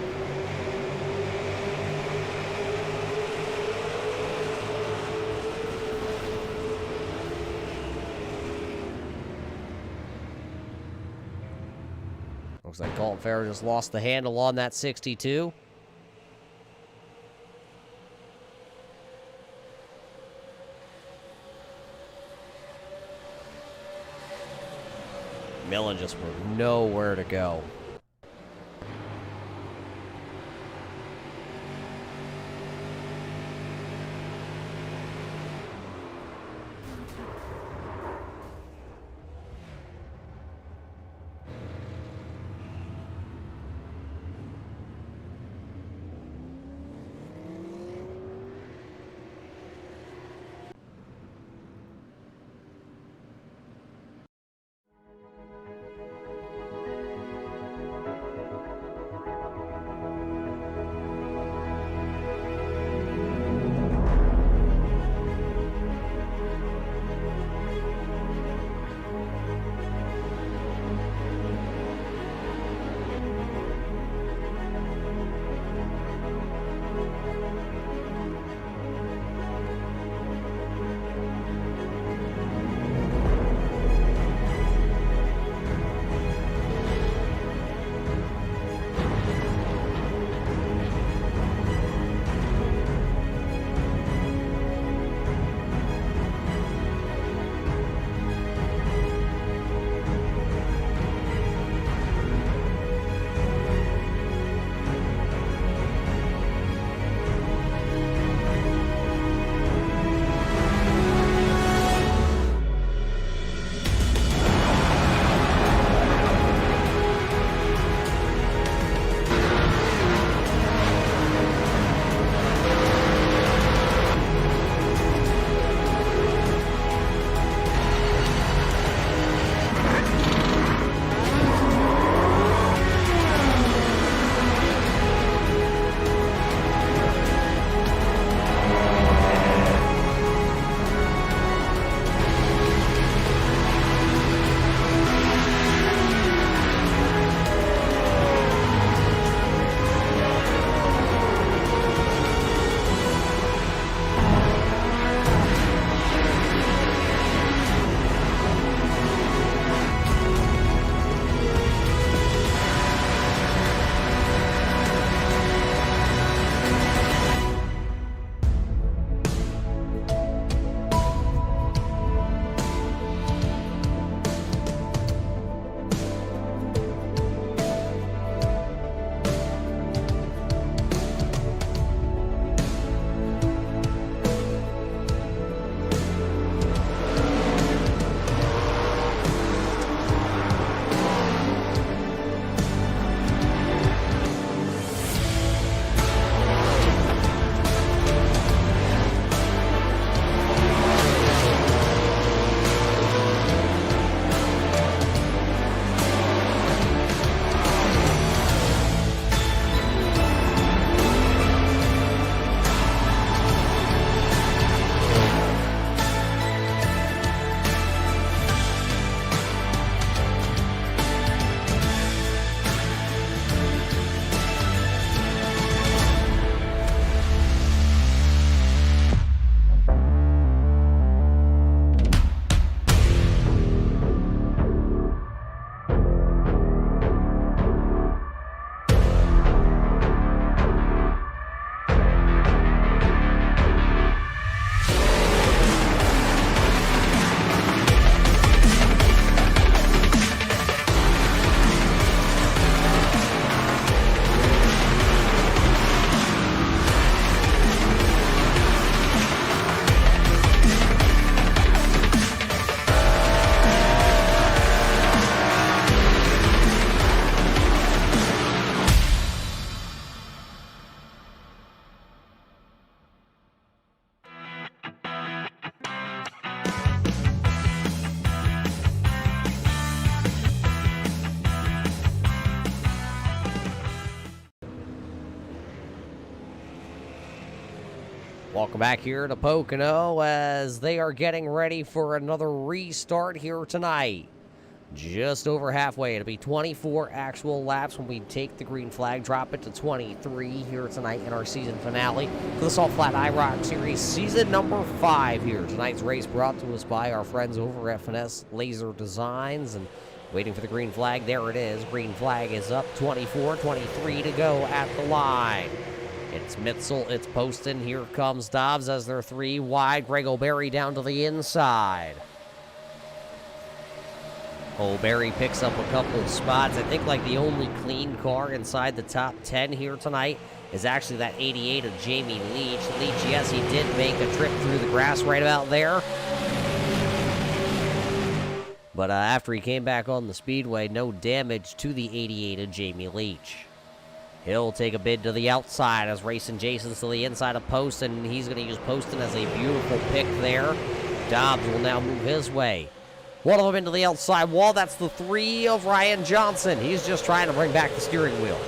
Looks like Colton Farrow just lost the handle on that 62. Millen just were nowhere to go. Welcome back here to Pocono as they are getting ready for another restart here tonight. Just over halfway. It'll be 24 actual laps when we take the green flag, drop it to 23 here tonight in our season finale for the Salt Flat IROC Series season number 5 here. Tonight's race brought to us by our friends over at Finesse Laser Designs, and waiting for the green flag. There it is. Green flag is up. 24, 23 to go at the line. It's Mitzel, it's Poston. Here comes Dobbs as they're 3 wide. Greg O'Berry down to the inside. O'Berry picks up a couple of spots. I think like the only clean car inside the top 10 here tonight is actually that 88 of Jamie Leach. Leach, yes, he did make a trip through the grass right about there. But after he came back on the speedway, no damage to the 88 of Jamie Leach. He'll take a bid to the outside as Racing Jason's to the inside of Poston. He's going to use Poston as a beautiful pick there. Dobbs will now move his way. One of them into the outside wall. That's the 3 of Ryan Johnson. He's just trying to bring back the steering wheel.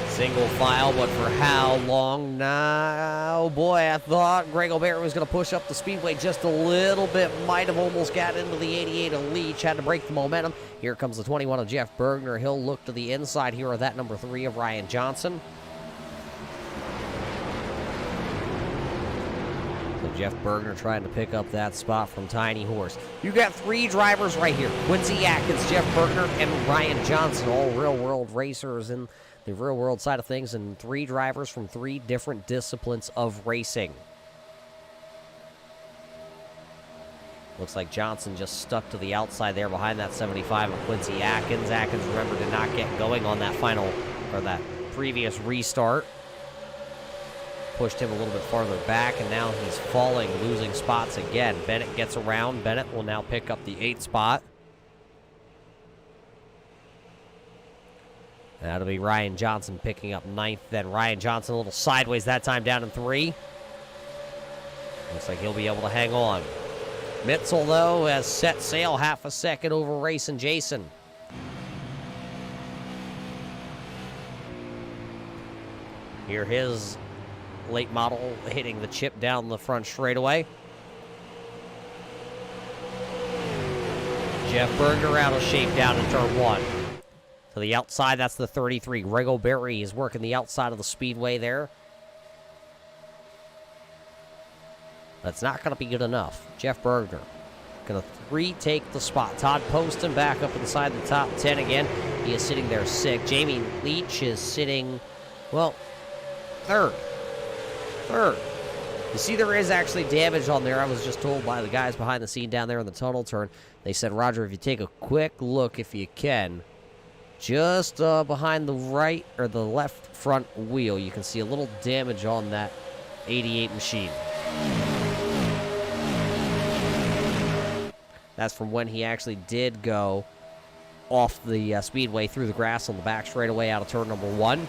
Single file, but for how long now? Boy, I thought Greg O'Berry was going to push up the speedway just a little bit. Might have almost got into the 88 of Leach. Had to break the momentum. Here comes the 21 of Jeff Bergner. He'll look to the inside here of that number 3 of Ryan Johnson. So Jeff Bergner trying to pick up that spot from Tiny Horse. You got 3 drivers right here. Quincy Atkins, Jeff Bergner, and Ryan Johnson, all real-world racers in the real-world side of things, and 3 drivers from 3 different disciplines of racing. Looks like Johnson just stuck to the outside there behind that 75 of Quincy Atkins. Atkins, remember, did not get going on that final, or that previous restart. Pushed him a little bit farther back, and now he's falling, losing spots again. Bennett gets around. Bennett will now pick up the 8 spot. That'll be Ryan Johnson picking up 9th. Then Ryan Johnson a little sideways that time, down in 3. Looks like he'll be able to hang on. Mitzel, though, has set sail half a second over Racing Jason. Here his late model hitting the chip down the front straightaway. Jeff Bergner out of shape down in turn 1. To the outside, that's the 33. Greg O'Berry is working the outside of the speedway there. That's not going to be good enough. Jeff Bergner going to retake the spot. Todd Poston back up inside the top 10 again. He is sitting there 6th. Jamie Leach is sitting, well, 3rd. You see, there is actually damage on there. I was just told by the guys behind the scene down there in the tunnel turn. They said, Roger, if you take a quick look, if you can, just behind the right or the left front wheel, you can see a little damage on that 88 machine. That's from when he actually did go off the speedway through the grass on the back straightaway out of turn number 1.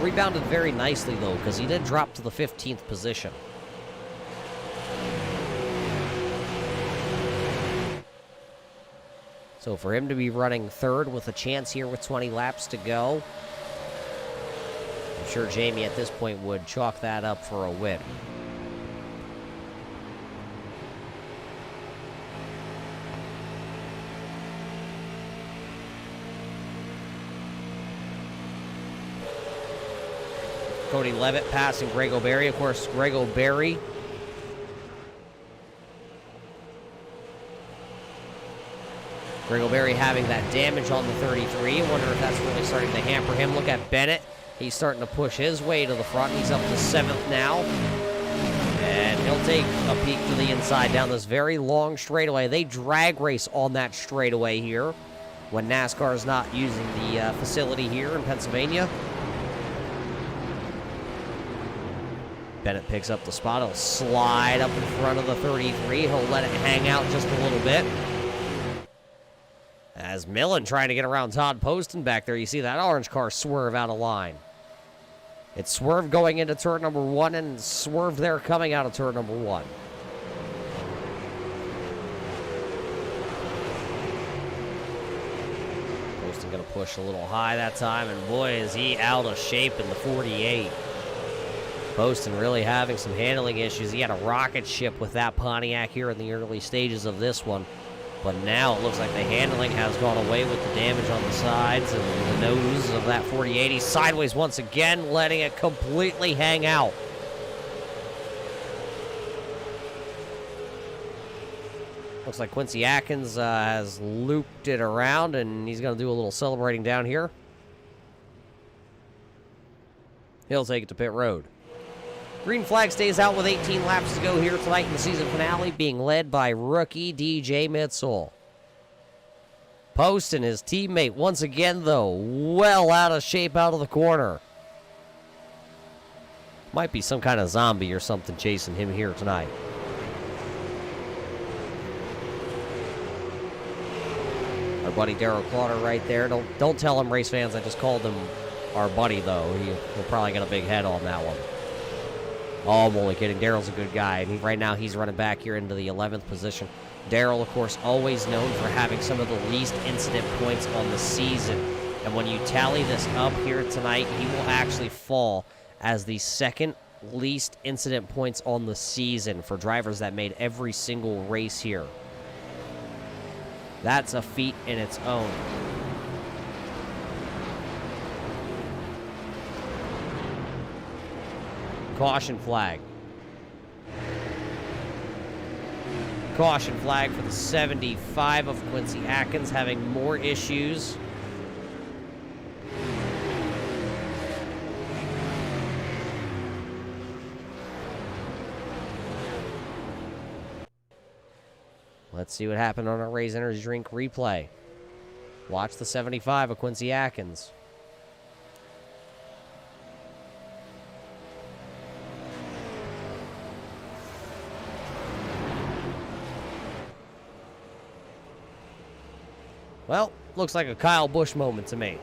Rebounded very nicely, though, because he did drop to the 15th position. So for him to be running 3rd with a chance here with 20 laps to go, I'm sure Jamie at this point would chalk that up for a win. Cody Levitt passing Greg O'Berry. Of course, Greg O'Berry having that damage on the 33. I wonder if that's really starting to hamper him. Look at Bennett. He's starting to push his way to the front. He's up to 7th now. And he'll take a peek to the inside down this very long straightaway. They drag race on that straightaway here when NASCAR is not using the facility here in Pennsylvania. Bennett picks up the spot. He'll slide up in front of the 33. He'll let it hang out just a little bit. As Millen trying to get around Todd Poston back there. You see that orange car swerve out of line. It swerved going into turn number 1 and swerved there coming out of turn number 1. Push a little high that time, and boy, is he out of shape in the 48. Poston really having some handling issues. He had a rocket ship with that Pontiac here in the early stages of this one. But now it looks like the handling has gone away with the damage on the sides and the nose of that 4080. Sideways once again, letting it completely hang out. Looks like Quincy Atkins has looped it around, and he's going to do a little celebrating down here. He'll take it to pit road. Green flag stays out with 18 laps to go here tonight in the season finale, being led by rookie DJ Mitzel. Poston, his teammate, once again, though, well out of shape out of the corner. Might be some kind of zombie or something chasing him here tonight. Our buddy Darryl Clauter right there. Don't tell him, race fans, I just called him our buddy, though. He'll probably get a big head on that one. Oh, I'm only kidding. Darryl's a good guy, and right now he's running back here into the 11th position. Darryl, of course, always known for having some of the least incident points on the season. And when you tally this up here tonight, he will actually fall as the second least incident points on the season for drivers that made every single race here. That's a feat in its own. Caution flag. Caution flag for the 75 of Quincy Atkins, having more issues. Let's see what happened on our Raise Energy Drink replay. Watch the 75 of Quincy Atkins. Well, looks like a Kyle Busch moment to me.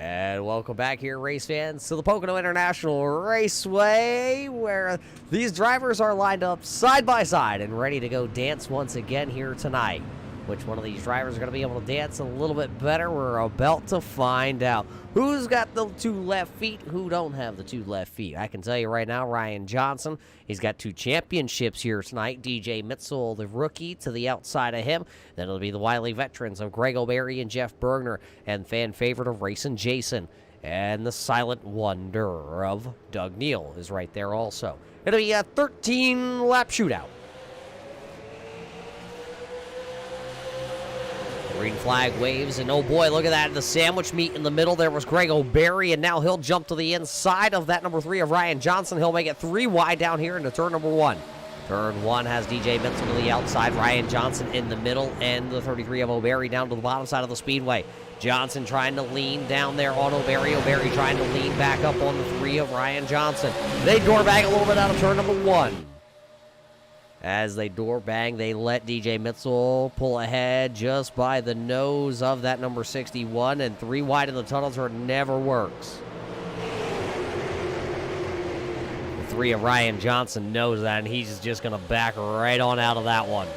And welcome back here, race fans, to the Pocono International Raceway, where these drivers are lined up side by side and ready to go dance once again here tonight. Which one of these drivers are going to be able to dance a little bit better? We're about to find out. Who's got the two left feet? Who don't have the two left feet? I can tell you right now, Ryan Johnson, he's got 2 championships here tonight. DJ Mitzel, the rookie, to the outside of him. Then it'll be the wily veterans of Greg O'Berry and Jeff Bergner, and fan favorite of Racing Jason. And the silent wonder of Doug Neal is right there also. It'll be a 13-lap shootout. Green flag waves, and oh boy, look at that. The sandwich meat in the middle. There was Greg O'Berry, and now he'll jump to the inside of that number 3 of Ryan Johnson. He'll make it 3 wide down here into turn number 1. Turn 1 has DJ Mitzel to the outside, Ryan Johnson in the middle, and the 33 of O'Berry down to the bottom side of the speedway. Johnson trying to lean down there on O'Berry. O'Berry trying to lean back up on the 3 of Ryan Johnson. They door bag a little bit out of turn number 1. As they door bang, they let DJ Mitzel pull ahead just by the nose of that number 61, and 3 wide in the tunnels where it never works. The 3 of Ryan Johnson knows that, and he's just going to back right on out of that one.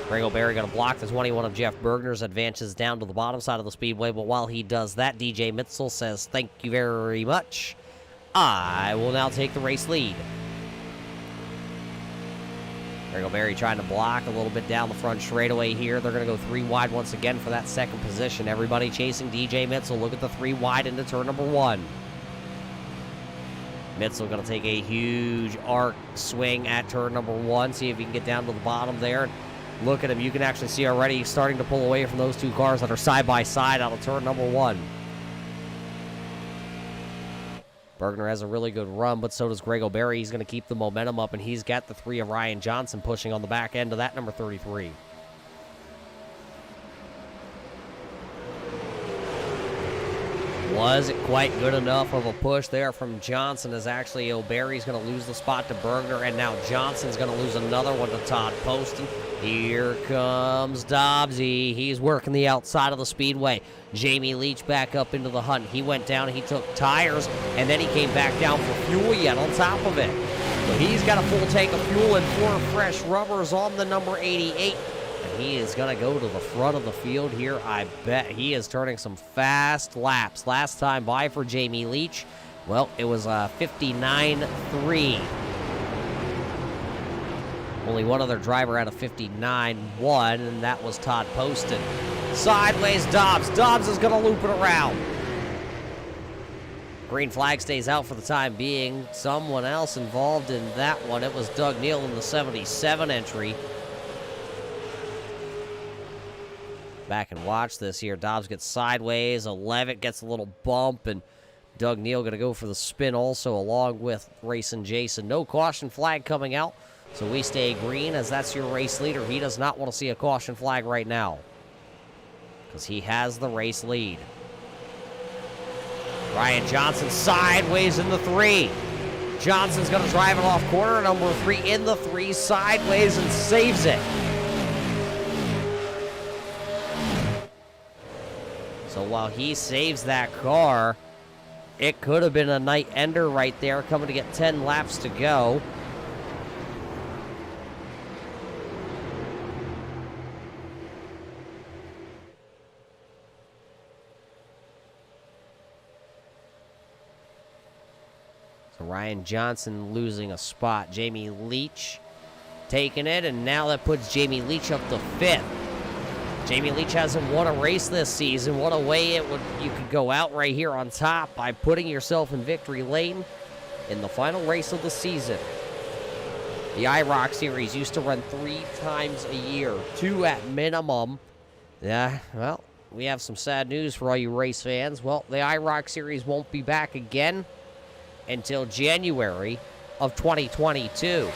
Greg O'Berry going to block the 21 of Jeff Bergner's, advances down to the bottom side of the speedway, but while he does that, DJ Mitzel says, "Thank you very much. I will now take the race lead." Greg O'Berry trying to block a little bit down the front straightaway here. They're going to go 3 wide once again for that second position. Everybody chasing DJ Mitzel. Look at the 3 wide into turn number 1. Mitzel going to take a huge arc swing at turn number 1. See if he can get down to the bottom there. Look at him. You can actually see already starting to pull away from those 2 cars that are side by side out of turn number 1. Bergner has a really good run, but so does Greg O'Berry. He's going to keep the momentum up, and he's got the 3 of Ryan Johnson pushing on the back end of that number 33. Was it quite good enough of a push there from Johnson, as actually O'Berry's going to lose the spot to Bergner, and now Johnson's going to lose another one to Todd Poston. Here comes Dobbsy. He's working the outside of the speedway. Jamie Leach back up into the hunt. He went down, he took tires, and then he came back down for fuel yet on top of it. But he's got a full tank of fuel and 4 fresh rubbers on the number 88. And he is going to go to the front of the field here. I bet he is turning some fast laps. Last time by for Jamie Leach, well, it was 59.3. Only one other driver out of 59.1, and that was Todd Poston. Sideways Dobbs. Dobbs is going to loop it around. Green flag stays out for the time being. Someone else involved in that one. It was Doug Neal in the 77 entry. Back and watch this here. Dobbs gets sideways. Levitt gets a little bump, and Doug Neal going to go for the spin also, along with Racing Jason. No caution flag coming out, so we stay green, as that's your race leader. He does not want to see a caution flag right now, because he has the race lead. Ryan Johnson sideways in the 3. Johnson's going to drive it off corner number 3 in the 3, sideways, and saves it. So while he saves that car, it could have been a night ender right there, coming to get 10 laps to go. So Ryan Johnson losing a spot. Jamie Leach taking it, and now that puts Jamie Leach up to 5th. Jamie Leach hasn't won a race this season. What a way you could go out right here on top by putting yourself in victory lane in the final race of the season. The IROC series used to run 3 times a year, 2 at minimum. Yeah, well, we have some sad news for all you race fans. Well, the IROC series won't be back again until January of 2022.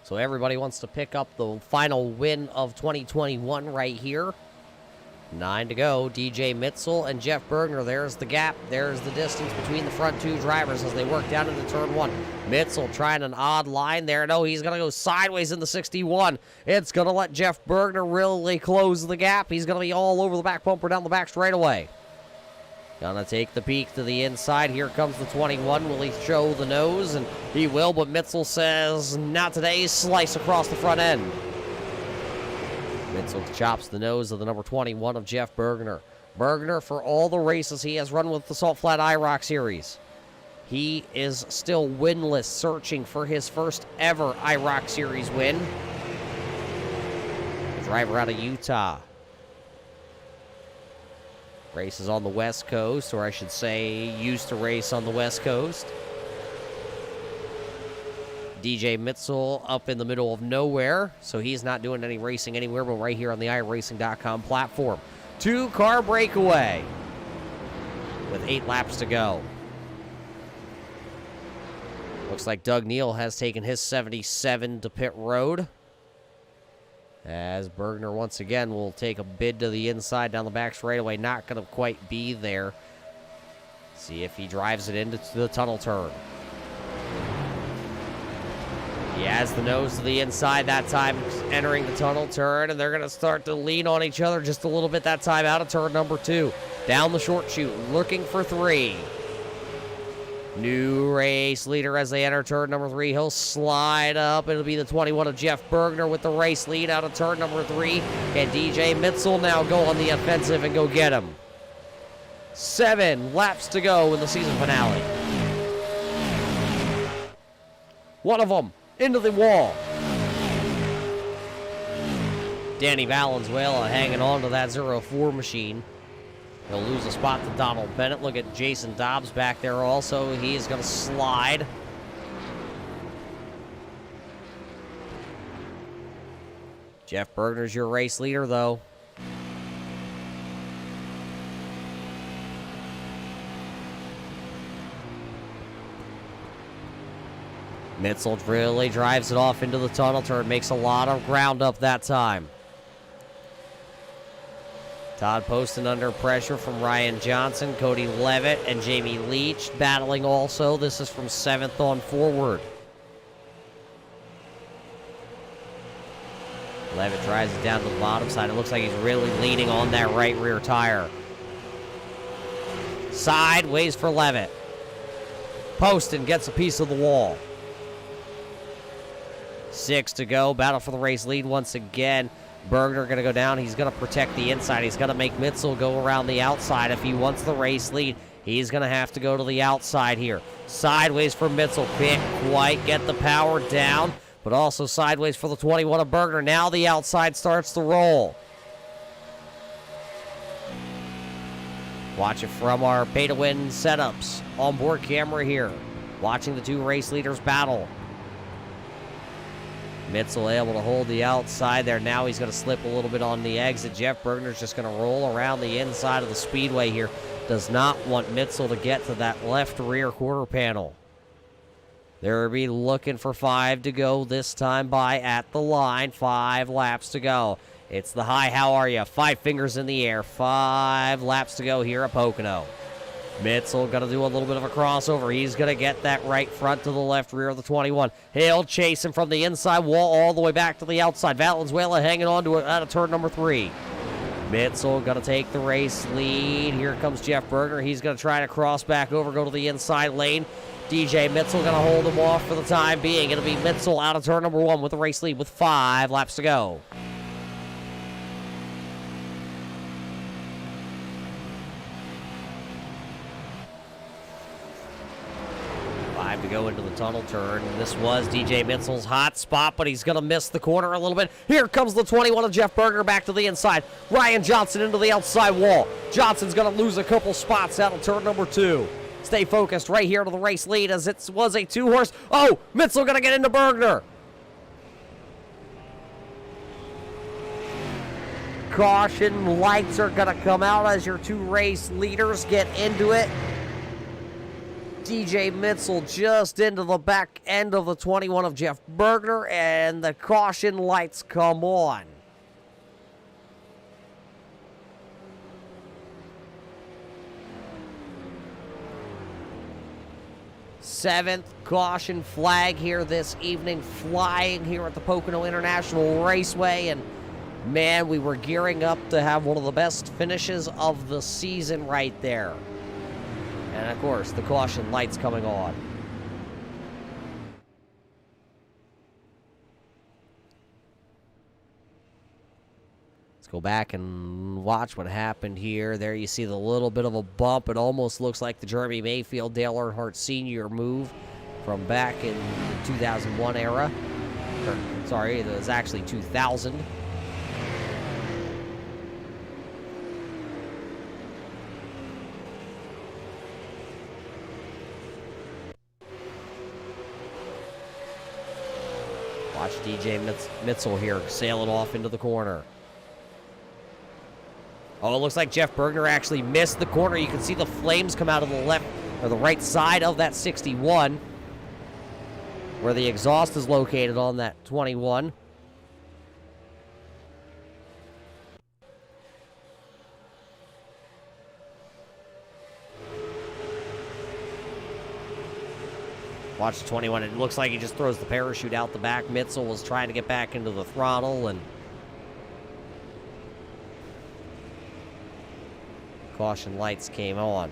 So everybody wants to pick up the final win of 2021 right here. 9 to go. DJ Mitzel and Jeff Bergner. There's the gap. There's the distance between the front two drivers as they work down into turn 1. Mitzel trying an odd line there. No, he's going to go sideways in the 61. It's going to let Jeff Bergner really close the gap. He's going to be all over the back bumper down the back straightaway. Gonna take the peek to the inside. Here comes the 21. Will he show the nose? And he will, but Mitzel says, not today. Slice across the front end. Mitzel chops the nose of the number 21 of Jeff Bergner. Bergner, for all the races he has run with the Salt Flat IROC Series, he is still winless, searching for his first ever IROC Series win. The driver out of Utah. Races on the West Coast, or I should say used to race on the West Coast. DJ Mitzel up in the middle of nowhere, so he's not doing any racing anywhere but right here on the iRacing.com platform. 2-car breakaway with 8 laps to go. Looks like Doug Neal has taken his 77 to pit road, as Bergner once again will take a bid to the inside down the back straightaway. Not going to quite be there. See if he drives it into the tunnel turn. He has the nose to the inside that time, entering the tunnel turn, and they're going to start to lean on each other just a little bit that time out of turn number 2. Down the short chute, looking for 3. New race leader as they enter turn number 3. He'll slide up. It'll be the 21 of Jeff Bergner with the race lead out of turn number 3. Can DJ Mitzel now go on the offensive and go get him? 7 laps to go in the season finale. One of them into the wall. Danny Valenzuela hanging on to that 04 machine. He'll lose a spot to Donald Bennett. Look at Jason Dobbs back there also. He is going to slide. Jeff Bergner's your race leader, though. Mitzel really drives it off into the tunnel turn. Makes a lot of ground up that time. Todd Poston under pressure from Ryan Johnson, Cody Levitt, and Jamie Leach battling also. This is from 7th on forward. Levitt drives it down to the bottom side. It looks like he's really leaning on that right rear tire. Sideways for Levitt. Poston gets a piece of the wall. 6 to go. Battle for the race lead once again. Bergner going to go down. He's going to protect the inside. He's going to make Mitzel go around the outside. If he wants the race lead, he's going to have to go to the outside here. Sideways for Mitzel. Can't quite get the power down, but also sideways for the 21 of Bergner. Now the outside starts to roll. Watch it from our pay-to-win setups. Onboard camera here. Watching the 2 race leaders battle. Mitzel able to hold the outside there. Now he's going to slip a little bit on the exit. Jeff Bergner's just going to roll around the inside of the speedway here. Does not want Mitzel to get to that left rear quarter panel. They'll be looking for 5 to go this time by at the line. 5 laps to go. It's the hi, how are you? 5 fingers in the air. 5 laps to go here at Pocono. Mitzel going to do a little bit of a crossover. He's going to get that right front to the left rear of the 21. He'll chase him from the inside wall all the way back to the outside. Valenzuela hanging on to it out of turn number 3. Mitzel going to take the race lead. Here comes Jeff Bergner. He's going to try to cross back over, go to the inside lane. DJ Mitzel going to hold him off for the time being. It'll be Mitzel out of turn number 1 with the race lead with 5 laps to go. 5 to go into the tunnel turn. This was DJ Mitzel's hot spot, but he's going to miss the corner a little bit. Here comes the 21 of Jeff Bergner back to the inside. Ryan Johnson into the outside wall. Johnson's going to lose a couple spots out of turn number 2. Stay focused right here to the race lead as it was a 2-horse. Oh, Mitzel going to get into Bergner. Caution lights are going to come out as your 2 race leaders get into it. DJ Mitzel just into the back end of the 21 of Jeff Bergner, and the caution lights come on. 7th caution flag here this evening, flying here at the Pocono International Raceway. And man, we were gearing up to have one of the best finishes of the season right there. And of course, the caution lights coming on. Let's go back and watch what happened here. There you see the little bit of a bump. It almost looks like the Jeremy Mayfield, Dale Earnhardt Sr. move from back in the 2001 era. Or, sorry, it was actually 2000. Watch DJ Mitzel here sailing off into the corner. Oh, it looks like Jeff Bergner actually missed the corner. You can see the flames come out of the left or the right side of that 61, where the exhaust is located on that 21. Watch the 21. It looks like he just throws the parachute out the back. Mitzel was trying to get back into the throttle, and caution lights came on.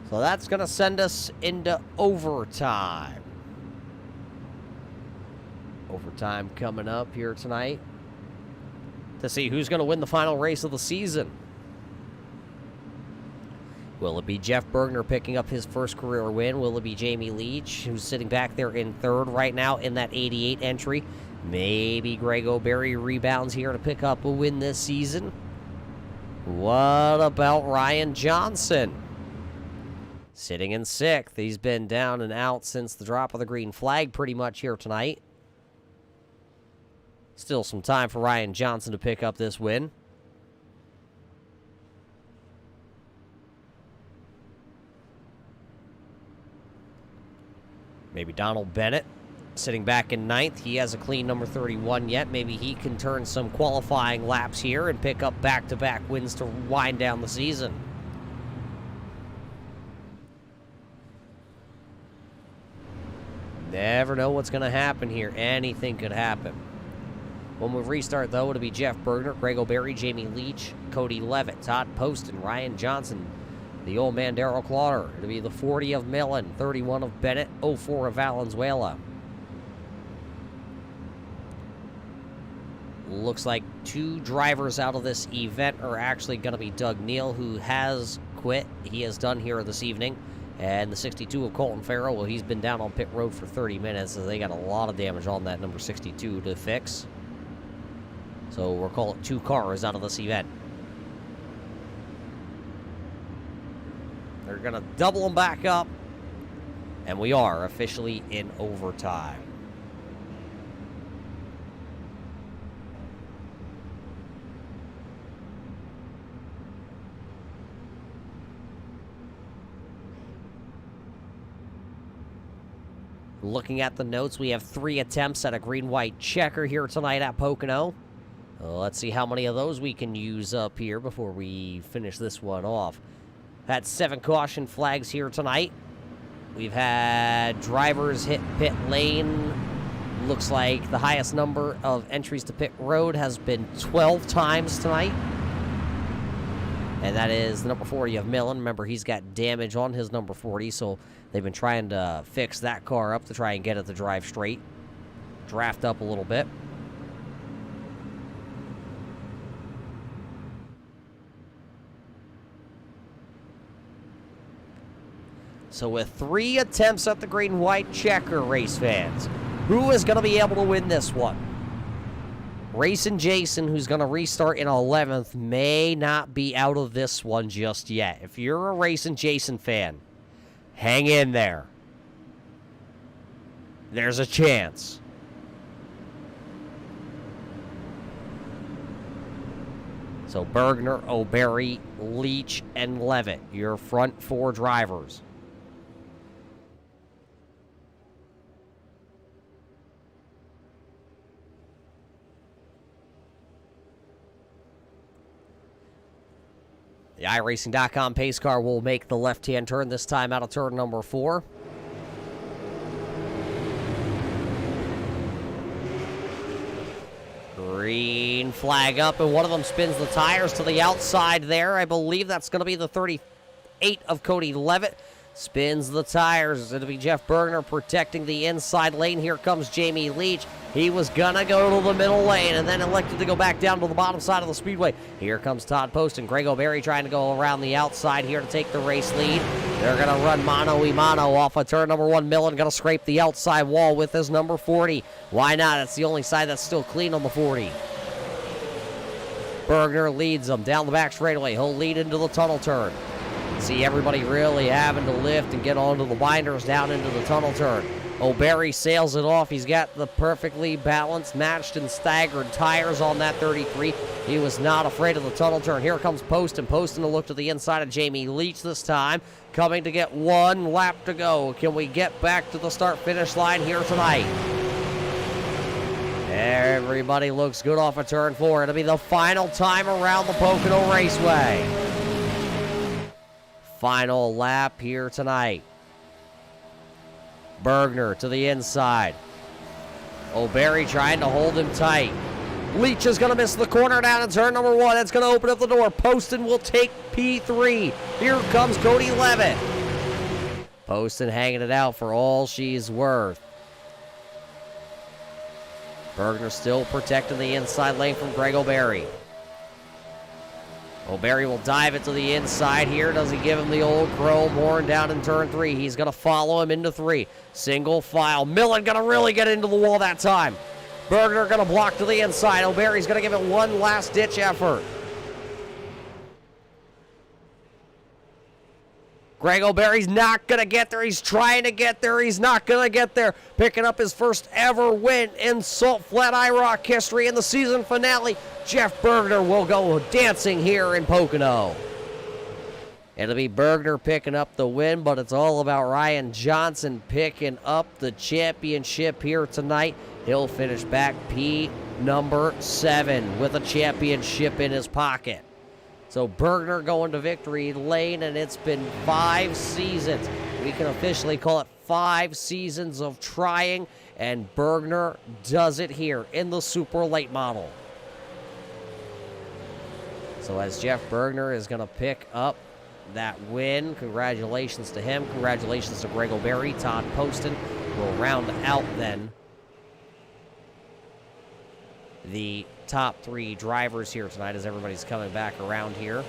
So that's going to send us into overtime. Overtime coming up here tonight to see who's going to win the final race of the season. Will it be Jeff Bergner picking up his first career win? Will it be Jamie Leach, who's sitting back there in third right now in that 88 entry? Maybe Greg O'Berry rebounds here to pick up a win this season. What about Ryan Johnson? Sitting in sixth. He's been down and out since the drop of the green flag pretty much here tonight. Still some time for Ryan Johnson to pick up this win. Maybe Donald Bennett sitting back in ninth. He has a clean number 31 yet. Maybe he can turn some qualifying laps here and pick up back-to-back wins to wind down the season. Never know what's going to happen here. Anything could happen. When we restart, though, it'll be Jeff Bergner, Greg O'Berry, Jamie Leach, Cody Levitt, Todd Poston, Ryan Johnson, the old man Darrell Clauter. It'll be the 40 of Millen, 31 of Bennett, 04 of Valenzuela. Looks like two drivers out of this event are actually going to be Doug Neal, who has quit. He is done here this evening. And the 62 of Colton Farrell, well, he's been down on pit road for 30 minutes, so they got a lot of damage on that number 62 to fix. So we're calling 2 cars out of this event. They're going to double them back up, and we are officially in overtime. Looking at the notes, we have 3 attempts at a green-white checker here tonight at Pocono. Let's see how many of those we can use up here before we finish this one off. Had 7 caution flags here tonight. We've had drivers hit pit lane. Looks like the highest number of entries to pit road has been 12 times tonight. And that is the number 40 of Millen. Remember, he's got damage on his number 40, so they've been trying to fix that car up to try and get it to drive straight. Draft up a little bit. So with 3 attempts at the green-white checker, race fans, who is going to be able to win this one? Racing Jason, who's going to restart in 11th, may not be out of this one just yet. If you're a Racing Jason fan, hang in there. There's a chance. So Bergner, O'Berry, Leach, and Levitt, your front 4 drivers. The iRacing.com pace car will make the left-hand turn, this time out of turn number 4. Green flag up, and one of them spins the tires to the outside there. I believe that's going to be the 38 of Cody Levitt. Spins the tires. It'll be Jeff Bergner protecting the inside lane. Here comes Jamie Leach. He was going to go to the middle lane and then elected to go back down to the bottom side of the speedway. Here comes Todd Post and Greg O'Berry trying to go around the outside here to take the race lead. They're going to run mano-a-mano off of turn number 1. Millen going to scrape the outside wall with his number 40. Why not? It's the only side that's still clean on the 40. Bergner leads them down the back straightaway. He'll lead into the tunnel turn. See everybody really having to lift and get onto the binders down into the tunnel turn. O'Berry sails it off. He's got the perfectly balanced, matched, and staggered tires on that 33. He was not afraid of the tunnel turn. Here comes Poston. Poston to look to the inside of Jamie Leach this time. Coming to get 1 lap to go. Can we get back to the start-finish line here tonight? Everybody looks good off of turn 4. It'll be the final time around the Pocono Raceway. Final lap here tonight. Bergner to the inside. O'Berry trying to hold him tight. Leach is going to miss the corner down in turn number 1. That's going to open up the door. Poston will take P3. Here comes Cody Levitt. Poston hanging it out for all she's worth. Bergner still protecting the inside lane from Greg O'Berry. O'Berry will dive it to the inside here. Does he give him the old chrome horn down in turn 3? He's going to follow him into 3. Single file. Millen going to really get into the wall that time. Bergner going to block to the inside. O'Berry's going to give it one last-ditch effort. Greg O'Berry's not going to get there. He's trying to get there. He's not going to get there. Picking up his first ever win in Salt Flat IROC history in the season finale. Jeff Bergner will go dancing here in Pocono. It'll be Bergner picking up the win, but it's all about Ryan Johnson picking up the championship here tonight. He'll finish back P number 7 with a championship in his pocket. So Bergner going to victory lane, and it's been 5 seasons. We can officially call it 5 seasons of trying, and Bergner does it here in the super late model. So as Jeff Bergner is going to pick up that win, congratulations to him. Congratulations to Greg O'Berry. Todd Poston will round out then the top 3 drivers here tonight as everybody's coming back around here.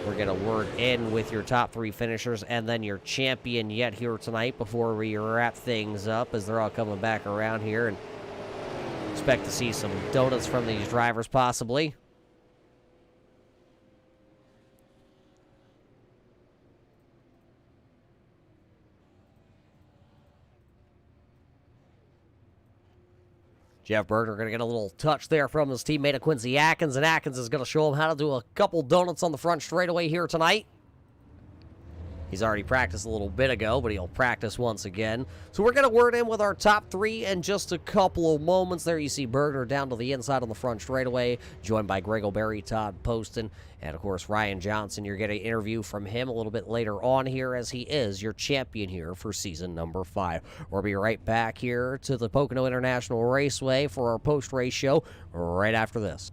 We're going to word in with your top 3 finishers and then your champion yet here tonight before we wrap things up as they're all coming back around here, and expect to see some donuts from these drivers possibly. Jeff Bergner going to get a little touch there from his teammate of Quincy Atkins, and Atkins is going to show him how to do a couple donuts on the front straightaway here tonight. He's already practiced a little bit ago, but he'll practice once again. So we're going to word in with our top 3 in just a couple of moments. There you see Bergner down to the inside on the front straightaway, joined by Greg O'Berry, Todd Poston, and of course Ryan Johnson. You're getting an interview from him a little bit later on here as he is your champion here for season number 5. We'll be right back here to the Pocono International Raceway for our post-race show right after this.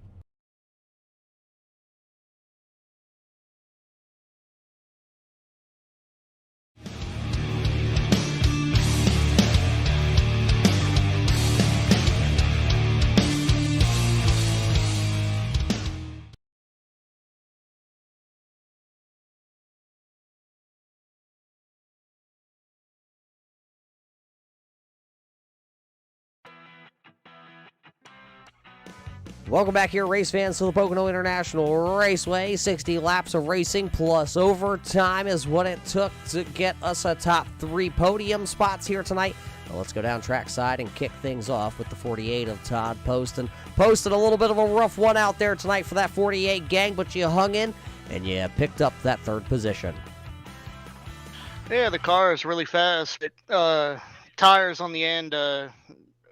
Welcome back here, race fans, to the Pocono International Raceway. 60 laps of racing plus overtime is what it took to get us a top 3 podium spots here tonight. Well, let's go down trackside and kick things off with the 48 of Todd Poston. Posted a little bit of a rough one out there tonight for that 48 gang, but you hung in and you picked up that third position. Yeah, the car is really fast. Tires on the end,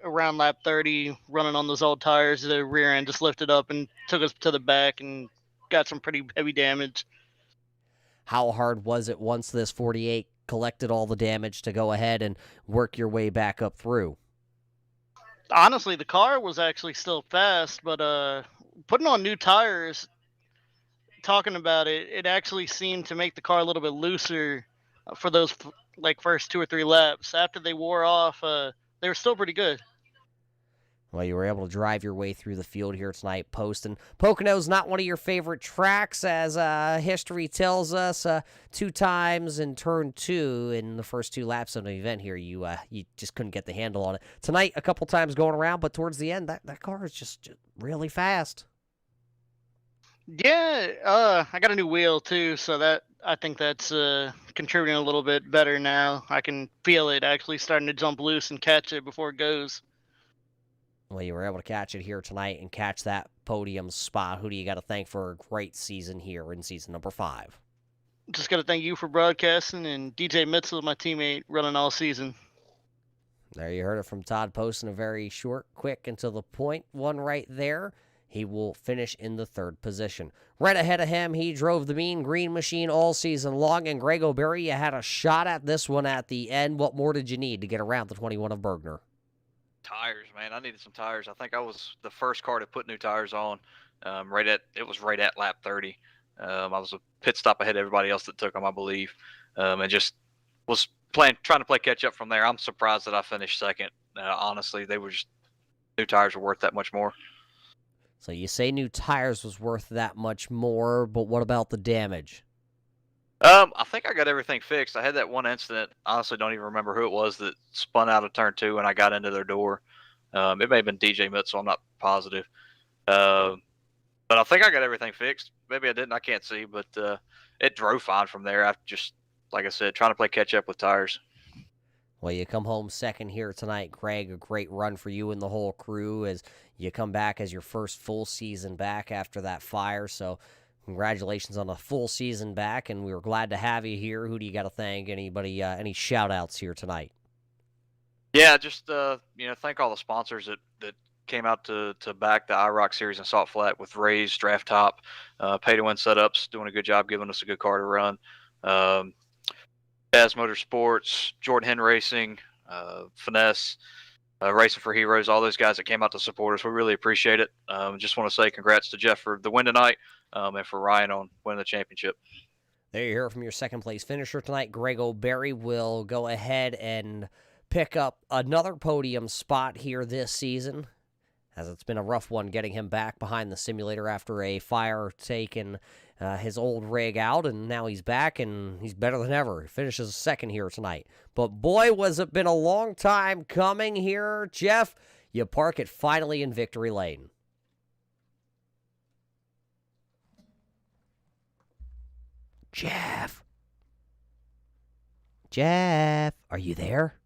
around lap 30, running on those old tires, the rear end just lifted up and took us to the back and got some pretty heavy damage. How hard was it once this 48 collected all the damage to go ahead and work your way back up through? Honestly, the car was actually still fast, but putting on new tires, talking about it, it actually seemed to make the car a little bit looser for those first 2 or 3 laps. After they wore off, they were still pretty good. Well, you were able to drive your way through the field here tonight, Poston. Pocono's not one of your favorite tracks, as history tells us. 2 times in turn 2 in the first 2 laps of the event here, you just couldn't get the handle on it. Tonight, a couple times going around, but towards the end, that car is just really fast. Yeah, I got a new wheel too, so I think that's contributing a little bit better now. I can feel it actually starting to jump loose and catch it before it goes. Well, you were able to catch it here tonight and catch that podium spot. Who do you got to thank for a great season here in season number 5? Just got to thank you for broadcasting and DJ Mitchell, my teammate, running all season. There you heard it from Todd Poston. A very short, quick, and to the point one right there. He will finish in the 3rd position. Right ahead of him, he drove the Mean Green Machine all season long, and Greg O'Berry, you had a shot at this one at the end. What more did you need to get around the 21 of Bergner? Tires, man. I needed some tires. I think I was the first car to put new tires on. It was right at lap 30. I was a pit stop ahead of everybody else that took them, I believe, and just was trying to play catch up from there. I'm surprised that I finished second. Honestly, new tires were worth that much more. So you say new tires was worth that much more, but what about the damage? I think I got everything fixed. I had that one incident. Honestly, don't even remember who it was that spun out of turn 2 and I got into their door. It may have been DJ Mitchell. I'm not positive. But I think I got everything fixed. Maybe I didn't. I can't see. But it drove fine from there. I just, like I said, trying to play catch up with tires. Well, you come home second here tonight, Greg. A great run for you and the whole crew as you come back as your first full season back after that fire. So congratulations on a full season back, and we were glad to have you here. Who do you got to thank? Anybody? Any shout-outs here tonight? Yeah, just thank all the sponsors that came out to back the IROC series in Salt Flat with Ray's Draft Top, pay-to-win setups, doing a good job giving us a good car to run. Jazz Motorsports, Jordan Hen Racing, Finesse, Racing for Heroes, all those guys that came out to support us. We really appreciate it. Just want to say congrats to Jeff for the win tonight, and for Ryan on winning the championship. There you hear it from your second place finisher tonight. Greg O'Berry will go ahead and pick up another podium spot here this season, as it's been a rough one getting him back behind the simulator after a fire taking his old rig out, and now he's back, and he's better than ever. He finishes second here tonight. But boy, was it been a long time coming here. Jeff, you park it finally in victory lane. Jeff, are you there?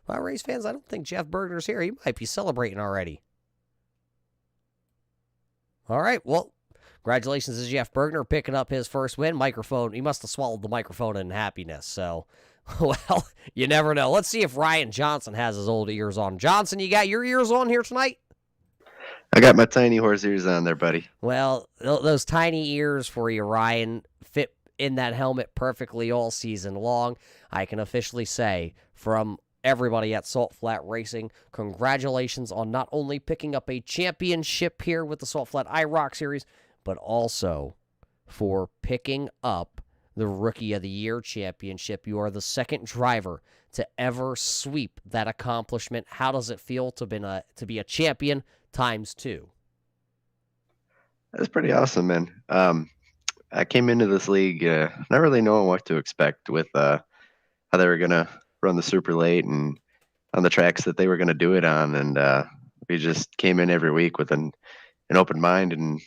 Well, race fans, I don't think Jeff Bergner's here. He might be celebrating already. All right, well, congratulations to Jeff Bergner picking up his first win. Microphone, he must have swallowed the microphone in happiness, so, well, you never know. Let's see if Ryan Johnson has his old ears on. Johnson, you got your ears on here tonight? I got my tiny horse ears on there, buddy. Well, those tiny ears for you, Ryan, fit in that helmet perfectly all season long. I can officially say from everybody at Salt Flat Racing, congratulations on not only picking up a championship here with the Salt Flat IROC Series, but also for picking up the Rookie of the Year championship. You are the second driver to ever sweep that accomplishment. How does it feel to be a champion ×2? That's pretty awesome, man. I came into this league not really knowing what to expect with how they were going to run the super late and on the tracks that they were going to do it on. And we just came in every week with an open mind and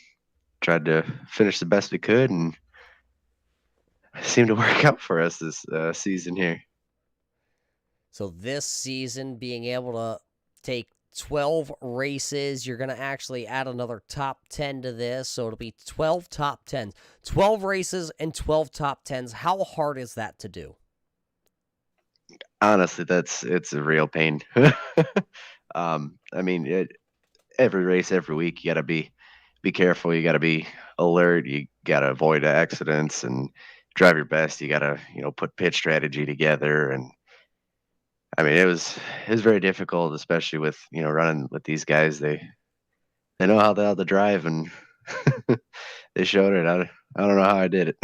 tried to finish the best we could. And seemed to work out for us this season here. So this season, being able to take 12 races, you're going to actually add another top 10 to this, so it'll be 12 top 10s. 12 races and 12 top 10s. How hard is that to do? Honestly, it's a real pain. I mean, every race, every week, you got to be careful. You got to be alert. You got to avoid accidents and drive your best. You got to, put pit strategy together. And I mean, it was very difficult, especially with, running with these guys. They know how the hell to drive, and they showed it. I don't know how I did it.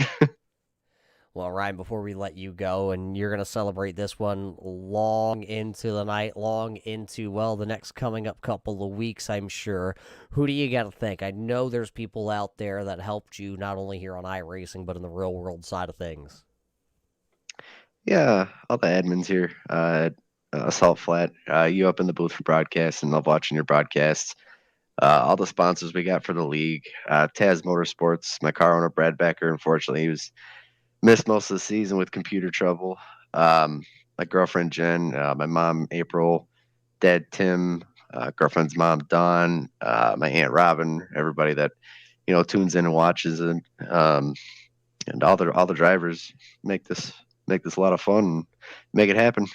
Well, Ryan, before we let you go, and you're going to celebrate this one long into the night, long into, well, the next coming up couple of weeks, I'm sure. Who do you got to thank? I know there's people out there that helped you not only here on iRacing, but in the real world side of things. Yeah, all the admins here at Assault Flat. You up in the booth for broadcasts and love watching your broadcasts. All the sponsors we got for the league. Taz Motorsports, my car owner, Brad Becker. Unfortunately, he was missed most of the season with computer trouble. My girlfriend Jen, my mom April, dad Tim, girlfriend's mom Dawn, my aunt Robin, everybody that tunes in and watches, and all the drivers make this a lot of fun and make it happen.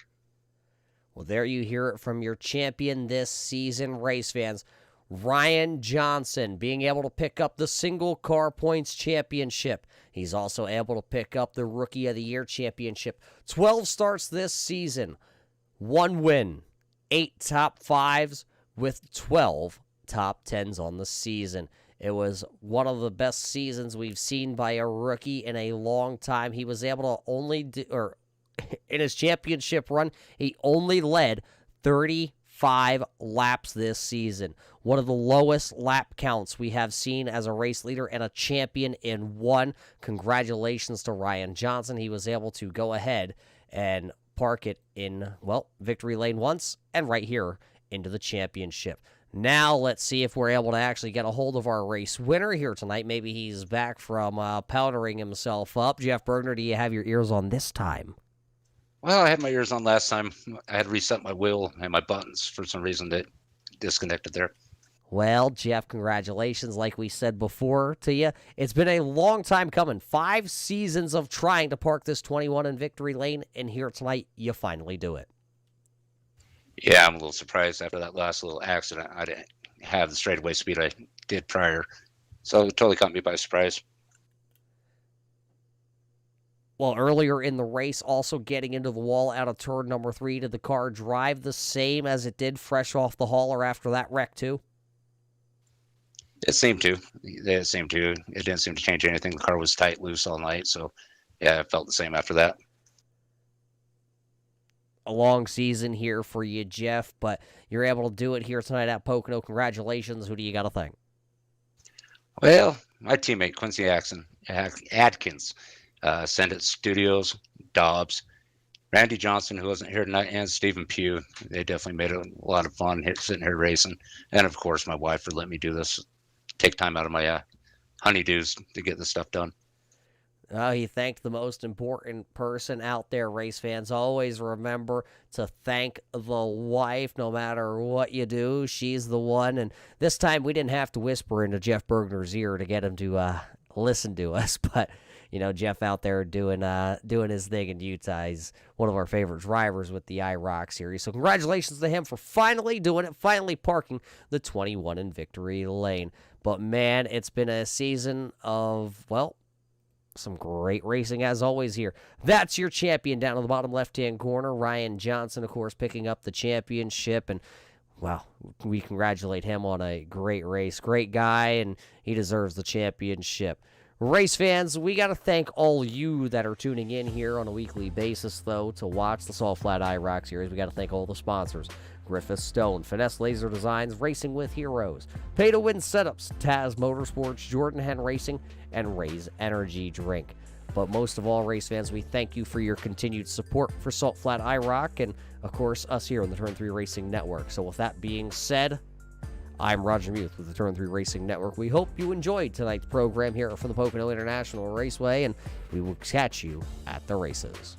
Well, there you hear it from your champion this season, race fans. Ryan Johnson being able to pick up the single car points championship. He's also able to pick up the Rookie of the Year championship. 12 starts this season, 1 win, 8 top 5s with 12 top 10s on the season. It was one of the best seasons we've seen by a rookie in a long time. He was able to only in his championship run, he only led 35 laps this season. One of the lowest lap counts we have seen as a race leader and a champion in one. Congratulations to Ryan Johnson. He was able to go ahead and park it in, well, victory lane once and right here into the championship. Now let's see if we're able to actually get a hold of our race winner here tonight. Maybe he's back from powdering himself up. Jeff Bergner, do you have your ears on this time? Well, I had my ears on last time. I had reset my wheel and my buttons for some reason that disconnected there. Well, Jeff, congratulations, like we said before to you. It's been a long time coming. 5 seasons of trying to park this 21 in victory lane, and here tonight, you finally do it. Yeah, I'm a little surprised after that last little accident. I didn't have the straightaway speed I did prior. So it totally caught me by surprise. Well, earlier in the race, also getting into the wall out of turn number 3, did the car drive the same as it did fresh off the hauler after that wreck, too? It seemed to. It didn't seem to change anything. The car was tight, loose all night. So, yeah, it felt the same after that. A long season here for you, Jeff, but you're able to do it here tonight at Pocono. Congratulations. Who do you got to thank? Well, my teammate, Quincy Adkins, Sendit Studios, Dobbs, Randy Johnson, who wasn't here tonight, and Stephen Pugh. They definitely made it a lot of fun sitting here racing. And, of course, my wife for letting me do this, take time out of my honeydews to get this stuff done. He thanked the most important person out there, race fans. Always remember to thank the wife no matter what you do. She's the one. And this time we didn't have to whisper into Jeff Bergner's ear to get him to listen to us. But, Jeff out there doing his thing in Utah. He's one of our favorite drivers with the IROC series. So congratulations to him for finally doing it, finally parking the 21 in victory lane. But, man, it's been a season of, well, some great racing as always here. That's your champion down in the bottom left-hand corner. Ryan Johnson, of course, picking up the championship. And, wow, we congratulate him on a great race. Great guy, and he deserves the championship. Race fans, we got to thank all you that are tuning in here on a weekly basis, though, to watch the Assault Flat iRock series. We got to thank all the sponsors. Griffith Stone, Finesse Laser Designs, Racing with Heroes, Pay to Win Setups, Taz Motorsports, Jordan Hen Racing, and Ray's Energy Drink. But most of all, race fans, we thank you for your continued support for Salt Flat iRock and, of course, us here on the Turn 3 Racing Network. So with that being said, I'm Roger Muth with the Turn 3 Racing Network. We hope you enjoyed tonight's program here from the Pocono International Raceway, and we will catch you at the races.